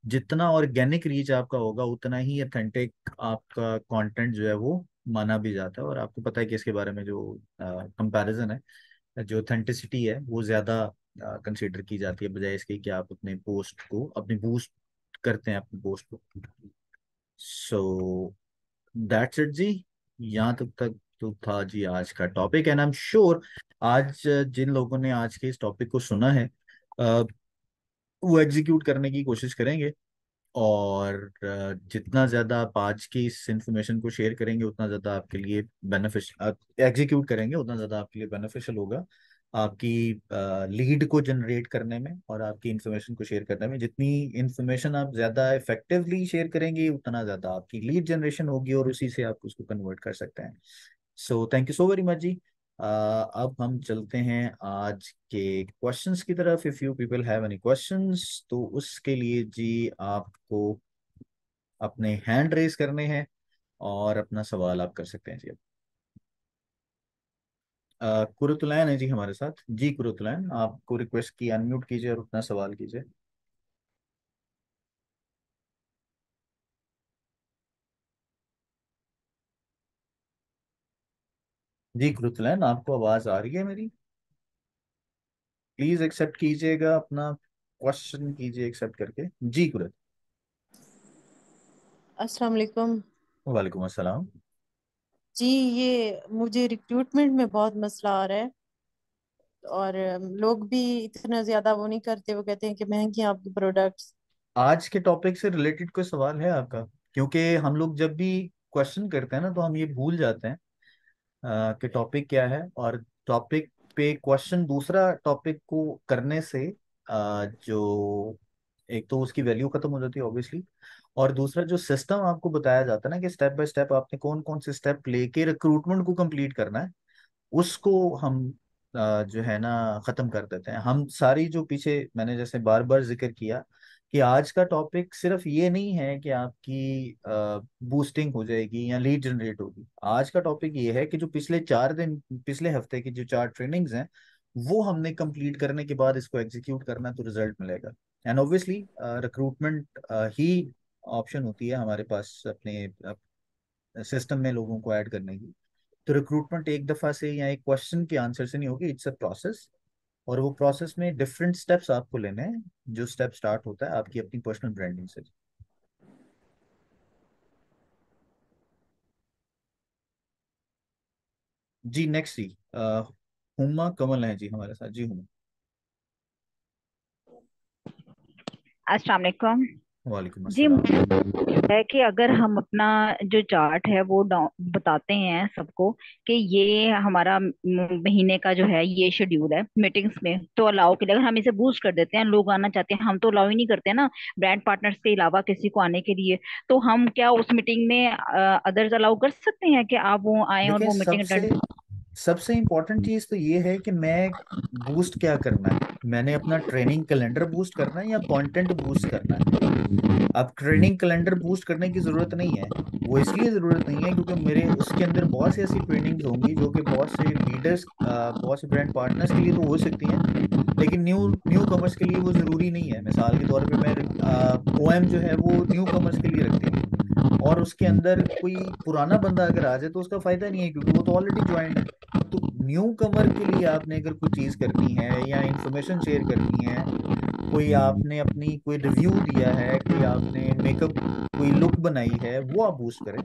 जितना ऑर्गेनिक रीच आपका होगा उतना ही अथेंटिक आपका कंटेंट जो है वो माना भी जाता है। और आपको पता है कि इसके बारे में जो कंपैरिजन है, जो ऑथेंटिसिटी है वो ज़्यादा कंसीडर की जाती है, बजाय इसके कि आप अपने पोस्ट को अपनी बूस्ट करते हैं अपनी पोस्ट को। सो दैट्स इट जी। यहाँ तक तो था जी आज का topic, and I am sure आज जिन लोगों ने आज के इस टॉपिक को सुना है वो एग्जीक्यूट करने की कोशिश करेंगे। और जितना ज्यादा आप आज की इस इंफॉर्मेशन को शेयर करेंगे उतना ज्यादा आपके लिए बेनिफिशियल, एग्जीक्यूट करेंगे उतना ज्यादा आपके लिए बेनिफिशियल होगा, आपकी लीड को जनरेट करने में और आपकी इंफॉर्मेशन को शेयर करने में। जितनी इंफॉर्मेशन आप ज्यादा इफेक्टिवली शेयर करेंगे उतना ज्यादा आपकी लीड जनरेशन होगी और उसी से आप उसको कन्वर्ट कर सकते हैं। So thank you so very much जी। अब हम चलते हैं आज के क्वेश्चंस की तरफ। If you people have any questions तो उसके लिए जी आपको अपने हैंड रेस करने हैं और अपना सवाल आप कर सकते हैं जी। कुरुतुलैन है जी हमारे साथ। जी कुरुतुलैन, आपको रिक्वेस्ट की अनम्यूट कीजिए और अपना सवाल कीजिए। जी कुरुतुलैन, आपको आवाज आ रही है मेरी? प्लीज एक्सेप्ट कीजिएगा, अपना क्वेश्चन कीजिए एक्सेप्ट करके। जी कुरुत। अस्सलाम वालेकुम। वालेकुम अस्सलाम। जी, ये मुझे रिक्रूटमेंट में बहुत मसला आ रहा है। और लोग भी इतना ज्यादा वो नहीं करते, वो कहते हैं कि महंगे हैं आपके प्रोडक्ट्स। आज के टॉपिक से रिलेटेड कोई सवाल है आपका? क्योंकि हम लोग जब भी क्वेश्चन करते हैं ना तो हम ये भूल जाते हैं कि टॉपिक क्या है। और टॉपिक पे क्वेश्चन दूसरा टॉपिक को करने से जो एक तो उसकी वैल्यू खत्म हो जाती है ऑब्वियसली। और दूसरा जो सिस्टम आपको बताया जाता है ना कि स्टेप बाय स्टेप आपने कौन कौन से स्टेप लेके रिक्रूटमेंट को कंप्लीट करना है, उसको हम जो है ना खत्म कर देते हैं। हम सारी जो पीछे मैंने जैसे बार बार जिक्र किया कि आज का टॉपिक सिर्फ ये नहीं है कि आपकी बूस्टिंग हो जाएगी या लीड जनरेट होगी। आज का टॉपिक ये है कि जो पिछले 4 दिन, पिछले हफ्ते की जो 4 ट्रेनिंग्स हैं वो हमने कंप्लीट करने के बाद इसको एग्जीक्यूट करना तो रिजल्ट मिलेगा। And obviously recruitment he option होती है हमारे पास अपने सिस्टम में लोगों को ऐड करने की। तो रिक्रूटमेंट एक दफा से या एक क्वेश्चन के आंसर से नहीं होगी, इट्स अ प्रोसेस। और वो प्रोसेस में डिफरेंट स्टेप्स आपको लेने हैं। जो स्टेप स्टार्ट होता है आपकी अपनी पर्सनल ब्रांडिंग से। जी नेक्स्ट जी हुमा कमल है जी हमारे साथ। जी हुमा। अस्सलाम वालेकुम। वालेकुम जी, अस्सलाम। मुझे है कि अगर हम अपना जो चार्ट है वो बताते हैं सबको कि ये हमारा महीने का जो है ये शेड्यूल है मीटिंग्स में, तो अलाउ के लिए अगर हम इसे बूस्ट कर देते हैं, लोग आना चाहते हैं, हम तो अलाउ ही नहीं करते ना ब्रांड पार्टनर्स के अलावा किसी को आने के लिए। तो हम क्या उस मीटिंग में अदर्स अलाउ कर सकते हैं कि आप वो आए और देखिए, वो मीटिंग सबसे अटेंड? सबसे इम्पोर्टेंट चीज तो ये है कि मैं बूस्ट क्या करना है। मैंने अपना ट्रेनिंग कैलेंडर बूस्ट करना है या कंटेंट बूस्ट करना है? अब ट्रेनिंग कैलेंडर बूस्ट करने की जरूरत नहीं है। वो इसलिए जरूरत नहीं है क्योंकि मेरे उसके अंदर बहुत सी ऐसी ट्रेनिंग्स होंगी जो कि बहुत से लीडर्स, बहुत से ब्रांड पार्टनर्स के लिए तो हो सकती हैं, लेकिन न्यू न्यू कमर्स के लिए वो जरूरी नहीं है। मिसाल के तौर पे मैं ओएम जो है वो न्यू कमर्स के लिए रखती हूँ। और उसके अंदर कोई पुराना बंदा अगर आ जाए तो उसका फायदा नहीं है क्योंकि वो तो ऑलरेडी ज्वाइंट है। तो न्यू कमर के लिए आपने अगर कोई चीज करनी है या इंफॉर्मेशन शेयर करनी है, कोई आपने अपनी कोई रिव्यू दिया है, कोई आपने मेकअप कोई लुक बनाई है, वो आप बूस्ट करें,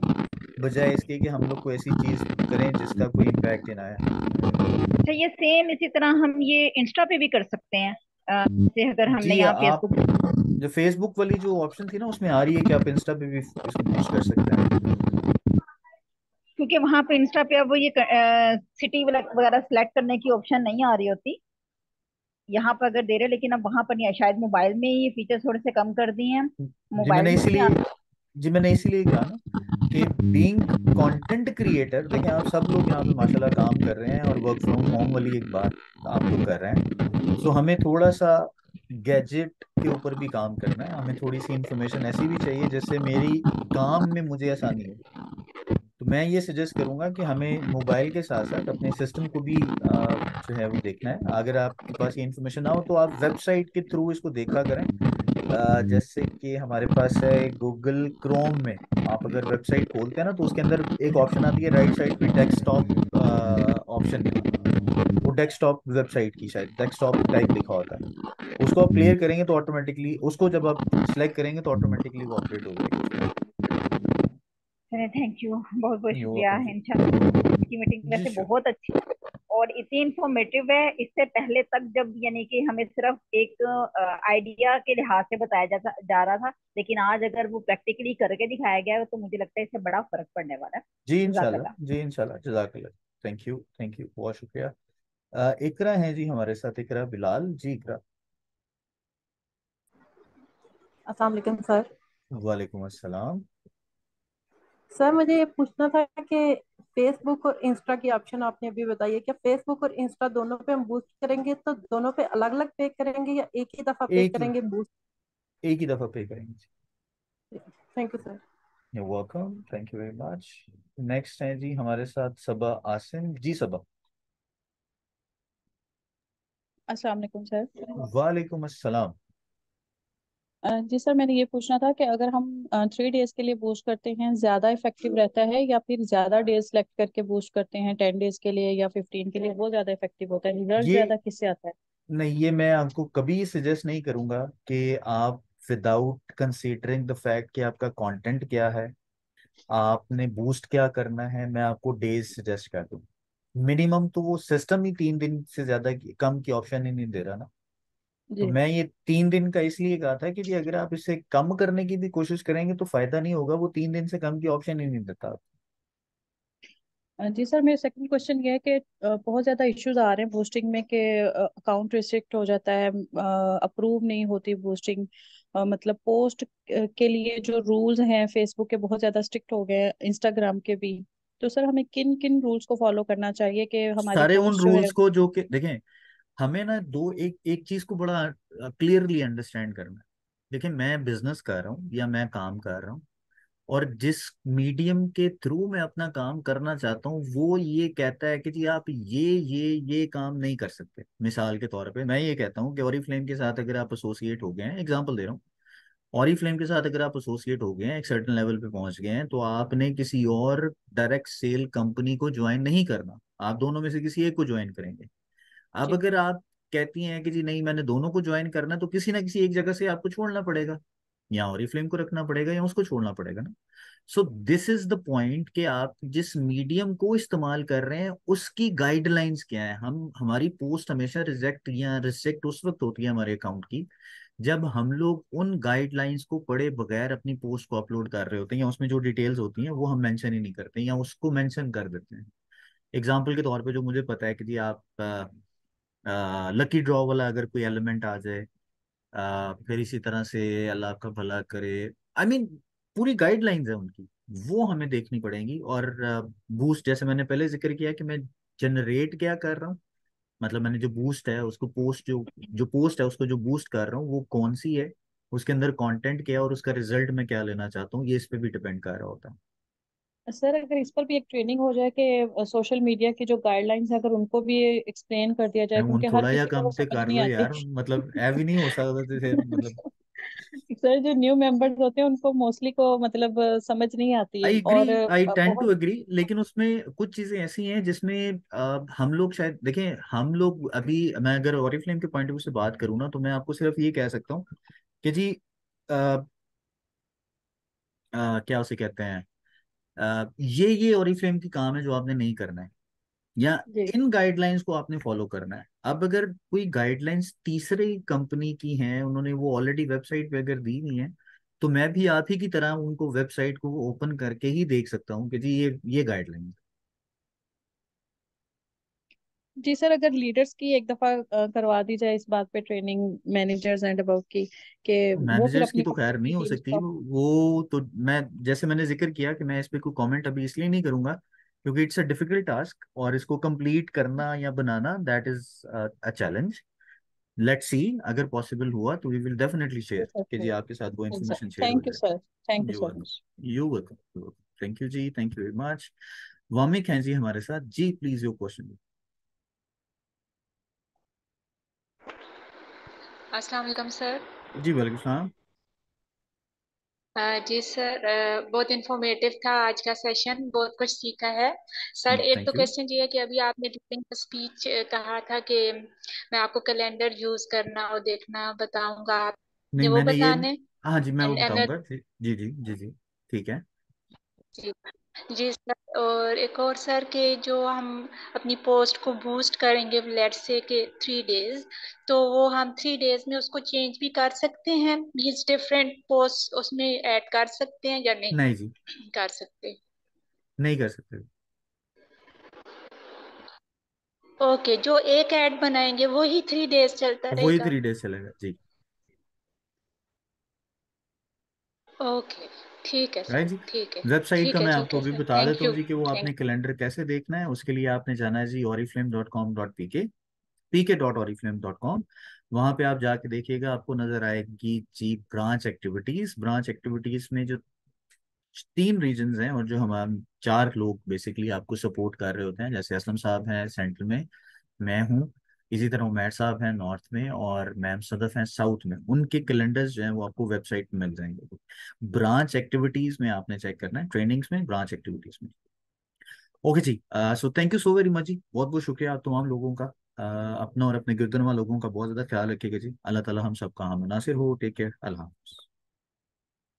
बजाय इसके कि हम लोग कोई ऐसी चीज करें जिसका कोई इम्पैक्ट ही ना आए। अच्छा, ये सेम इसी तरह हम ये इंस्टा पे भी कर सकते हैं। जैसे अगर हमने जी यहाँ आप फेसबुक, जो फेसबुक वाली जो ऑप्शन थी ना उसमें आ रही है कि आप इंस्टा पे भी इसको बूस्ट कर सकते हैं। क्योंकि वहां पे इंस्टा पे अब वो ये सिटी वगैरह सिलेक्ट करने की ऑप्शन नहीं आ रही होती। यहाँ पर अगर दे रहे, लेकिन अब वहां पर नहीं है, शायद मोबाइल में ये फीचर थोड़े से कम कर दिए हैं। जी मोबाइल मैंने में नहीं इसीलिए आता। जी मैंने इसीलिए कहा ना कि बीइंग कंटेंट क्रिएटर, देखें आप सब लोग यहाँ पे माशाल्लाह काम कर रहे हैं और वर्क फ्रॉम होम वाली एक बात आप लोग कर रहे हैं। सो हमें थोड़ा सा गैजेट के ऊपर भी काम करना है। हमें थोड़ी सी इंफॉर्मेशन ऐसी भी चाहिए जिससे मेरी काम में मुझे आसानी हो। तो मैं ये सजेस्ट करूंगा कि हमें मोबाइल के साथ साथ अपने सिस्टम को भी जो है वो देखना है। अगर आपके पास ये इन्फॉर्मेशन ना हो तो आप वेबसाइट के थ्रू इसको देखा करें। जैसे कि हमारे पास है गूगल क्रोम में, आप अगर वेबसाइट खोलते हैं ना तो उसके अंदर एक ऑप्शन आती है राइट साइड पे, डेस्कटॉप ऑप्शन में। वो डेस्कटॉप वेबसाइट की शायद डेस्कटॉप टाइप लिखा होता है। उसको आप क्लियर करेंगे तो ऑटोमेटिकली उसको जब आप सिलेक्ट करेंगे तो ऑटोमेटिकली वो अपडेट हो जाएगी उसमें। चलिए, थैंक यू, बहुत बहुत यू शुक्रिया। वेलकम जी। इंशाल्लाह की मीटिंग जी वैसे श्योर। बहुत अच्छी है और इतनी इंफॉर्मेटिव है। इससे पहले तक जब यानी कि हमें सिर्फ एक आइडिया के लिहाज से बताया जा रहा था, लेकिन आज अगर वो प्रैक्टिकली करके दिखाया गया है तो मुझे लगता है इससे बड़ा फर्क पड़ने वाला है। जी इंशाल्लाह, जज़ाकल्लाह। जी इंशाल्लाह, जजाकल्लाह। थैंक यू, थैंक यू, बहुत शुक्रिया। इकरा है जी हमारे साथ, इकरा बिलाल जी, इकरा। अस्सलाम वालेकुम सर। वालेकुम अस्सलाम। सर मुझे ये पूछना था कि फेसबुक और इंस्टा की ऑप्शन आपने अभी बताई है, क्या फेसबुक और इंस्टा दोनों पे हम बूस्ट करेंगे तो दोनों पे अलग अलग पे करेंगे या एक ही दफा पे एक ही करेंगे बूस्ट? एक ही दफा पे करेंगे। Thank you sir. You welcome, thank you very much. Next है जी हमारे साथ सबा आसिम जी। सबा, अस्सलाम वालेकुम सर। वालेकुम अस्सलाम। जी सर, मैंने ये पूछना था कि अगर हम 3 डेज के लिए बूस्ट करते हैं ज्यादा इफेक्टिव रहता है, या फिर ज्यादा डेज सेलेक्ट करके बूस्ट करते हैं 10 डेज के लिए या 15 के लिए, वो ज्यादा इफेक्टिव होता है? रिजल्ट ये ज्यादा किससे आता है? नहीं, ये मैं आपको कभी सजेस्ट नहीं करूंगा कि आप विदाउट कंसीडरिंग द फैक्ट कि आपका कंटेंट क्या है, आपने बूस्ट क्या करना है, मैं आपको डेज सजेस्ट कर दूं। मिनिमम तो वो सिस्टम ही 3 दिन से ज्यादा कम की ऑप्शन ही नहीं दे रहा ना। तो जी। मैं ये 3 दिन का इसलिए कहा था कि जी अगर आप इसे कम करने की भी कोशिश करेंगे तो फायदा नहीं होगा, वो 3 दिन से कम की ऑप्शन ही नहीं देता। जी सर, मेरा सेकंड क्वेश्चन ये है कि बहुत ज़्यादा इश्यूज आ रहे हैं बूस्टिंग में कि अकाउंट रिस्ट्रिक्ट हो जाता है, अप्रूव नहीं होती बूस्टिंग। मतलब पोस्ट के लिए जो रूल्स हैं फेसबुक के बहुत ज़्यादा स्ट्रिक्ट हो गए हैं, इंस्टाग्राम के भी। तो सर हमें किन किन रूल्स को फॉलो करना चाहिए कि हमारी सारे उन पोस्ट जो है? रूल्स को जो कि देखें, हमें ना दो एक एक चीज को बड़ा क्लियरली अंडरस्टैंड करना है। देखिए, मैं बिजनेस कर रहा हूँ या मैं काम कर रहा हूँ, और जिस मीडियम के थ्रू मैं अपना काम करना चाहता हूँ वो ये कहता है कि जी आप ये काम नहीं कर सकते। मिसाल के तौर पे मैं ये कहता हूँ कि ओरिफ्लेम के साथ अगर आप एसोसिएट हो गए हैं, एग्जांपल दे रहा हूँ, ओरिफ्लेम के साथ अगर आप एसोसिएट हो गए हैं, एक सर्टेन लेवल पे पहुंच गए हैं, तो आपने किसी और डायरेक्ट सेल कंपनी को ज्वाइन नहीं करना, आप दोनों में से किसी एक को ज्वाइन करेंगे। अब जी। अगर आप कहती हैं कि जी नहीं मैंने दोनों को ज्वाइन करना, तो किसी ना किसी एक जगह से आपको छोड़ना पड़ेगा, या ओरिफ्लेम को रखना पड़ेगा या उसको छोड़ना पड़ेगा ना। So this is the point कि आप जिस मीडियम को इस्तेमाल कर रहे हैं उसकी गाइडलाइंस क्या है। हम हमारी पोस्ट हमेशा रिजेक्ट या रिजेक्ट उस वक्त होती है हमारे अकाउंट की, जब हम लोग उन गाइडलाइंस को पढ़े बगैर अपनी पोस्ट को अपलोड कर रहे होते हैं, या उसमें जो डिटेल्स होती हैं वो हम मेंशन ही नहीं करते या उसको मेंशन कर देते हैं। एग्जाम्पल के तौर पे जो मुझे पता है कि जी आप लकी ड्रॉ वाला अगर कोई एलिमेंट आ जाए, फिर इसी तरह से अल्लाह आपका भला करे, आई मीन पूरी गाइडलाइंस है उनकी, वो हमें देखनी पड़ेंगी। और बूस्ट जैसे मैंने पहले जिक्र किया कि मैं जनरेट क्या कर रहा हूँ, मतलब मैंने जो बूस्ट है उसको पोस्ट जो जो पोस्ट है उसको जो बूस्ट कर रहा हूँ वो कौन सी है, उसके अंदर कंटेंट क्या है और उसका रिजल्ट मैं क्या लेना चाहता हूँ, ये इस पे भी डिपेंड कर रहा होता है। सर अगर इस पर भी एक ट्रेनिंग हो जाए कि सोशल मीडिया की जो गाइडलाइंस है अगर उनको भी एक्सप्लेन कर दिया जाए, उन क्योंकि हर थोड़ा या किसी को काम वो से समझ कर नहीं लो आती। यार, मतलब ऐ भी नहीं हो सकता जैसे मतलब। सर जो न्यू मेंबर्स होते हैं उनको मोस्टली को मतलब समझ नहीं आती, आई एग्री, और आई टेंड टू बहुत। एग्री, लेकिन उसमें कुछ चीजें ऐसी हैं जिसमें हम लोग शायद देखें, हम लोग अभी, मैं अगर ओरिफ्लेम के पॉइंट ऑफ व्यू से बात करूँ ना, तो मैं आपको सिर्फ ये कह सकता हूँ कि जी क्या उसे कहते हैं, ये ओरिफ्लेम की काम है जो आपने नहीं करना है, या जी। इन गाइडलाइंस को आपने फॉलो करना है। अब अगर कोई गाइडलाइंस तीसरी कंपनी की हैं, उन्होंने वो ऑलरेडी वेबसाइट पे अगर दी हुई है, तो मैं भी आप ही की तरह उनको वेबसाइट को ओपन करके ही देख सकता हूँ कि जी ये गाइडलाइंस। जी सर, अगर लीडर्स की एक दफा करवा दी जाए इस बात पे ट्रेनिंग, मैनेजर्स एंड अबव की, कि वो फिर मैनेजर्स की अपनी तो खैर कंपनी की नहीं हो टीम्स सकती, को। वो तो मैं जैसे मैंने जिक्र किया कि मैं इस पे कोई कमेंट अभी इसलिए नहीं करूंगा क्योंकि इट्स अ डिफिकल्ट टास्क, और इसको कंप्लीट करना या बनाना that is a challenge. Let's see, अगर पॉसिबल हुआ तो वी विल डेफिनेटली शेयर कि जी आपके साथ वो इंफॉर्मेशन शेयर हो थैंक यू जाए। Sir. Thank you you so welcome, much. You welcome, thank you जी, thank you very much. Wamiq हैं जी हमारे साथ जी, प्लीज योर क्वेश्चन। अस्सलाम वालेकुम सर। जी वालेकुम सलाम। जी सर, बहुत इंफॉर्मेटिव था आज का सेशन, बहुत कुछ सीखा है। सर एक तो थैंक यू। क्वेश्चन ये है कि अभी आपने ड्यूरिंग स्पीच कहा था कि मैं आपको कैलेंडर यूज करना और देखना बताऊंगा, नहीं आपने वो मैंने ये, बताने। हाँ जी मैं वो एंड बताऊंगा जी जी जी जी जी, ठीक है। जी जी सर, और एक और सर के जो हम अपनी पोस्ट को बूस्ट करेंगे लेट्स से के 3 डेज, तो वो हम 3 डेज में उसको चेंज भी कर सकते हैं, मीन्स डिफरेंट पोस्ट उसमें ऐड कर सकते हैं या नहीं नहीं जी, कर सकते? नहीं कर सकते। ओके, जो एक ऐड बनाएंगे वो ही 3 डेज चलता वही रहेगा? 3 डेज चलेगा जी। ओके, ठीक है राइट सर, जी। ठीक है। वेबसाइट का मैं ठीक आपको है अभी सर, बता थैंक देता हूँ यू। जी कि वो आपने थैंक कैलेंडर कैसे देखना है। उसके लिए आपने जाना है जी oriflame.com.pk, pk.oriflame.com। वहां पे आप जाके देखिएगा, आपको नजर आएगी जी ब्रांच एक्टिविटीज। ब्रांच एक्टिविटीज में जो 3 रीजन्स हैं और जो हम 4 लोग बेसिकली आपको सपोर्ट कर रहे होते हैं, जैसे असलम साहब हैं सेंट्रल में, मैं हूँ, इसी तरह उमैर साहब हैं नॉर्थ में, और मैम सदफ हैं साउथ में। उनके कैलेंडर्स जो हैं वो आपको वेबसाइट पे मिल जाएंगे। ब्रांच एक्टिविटीज में आपने चेक करना है, ट्रेनिंग्स में, ब्रांच एक्टिविटीज में। ओके जी। So thank you so very much जी, बहुत बहुत शुक्रिया आप तमाम लोगों का। अपना और अपने गिरदनवा लोगों का बहुत ज़्यादा ख्याल रखिएगा जी। अल्लाह ताला हम सबका हम नासिर हो। टेक केयर, अल्लाह हाफ़िज़।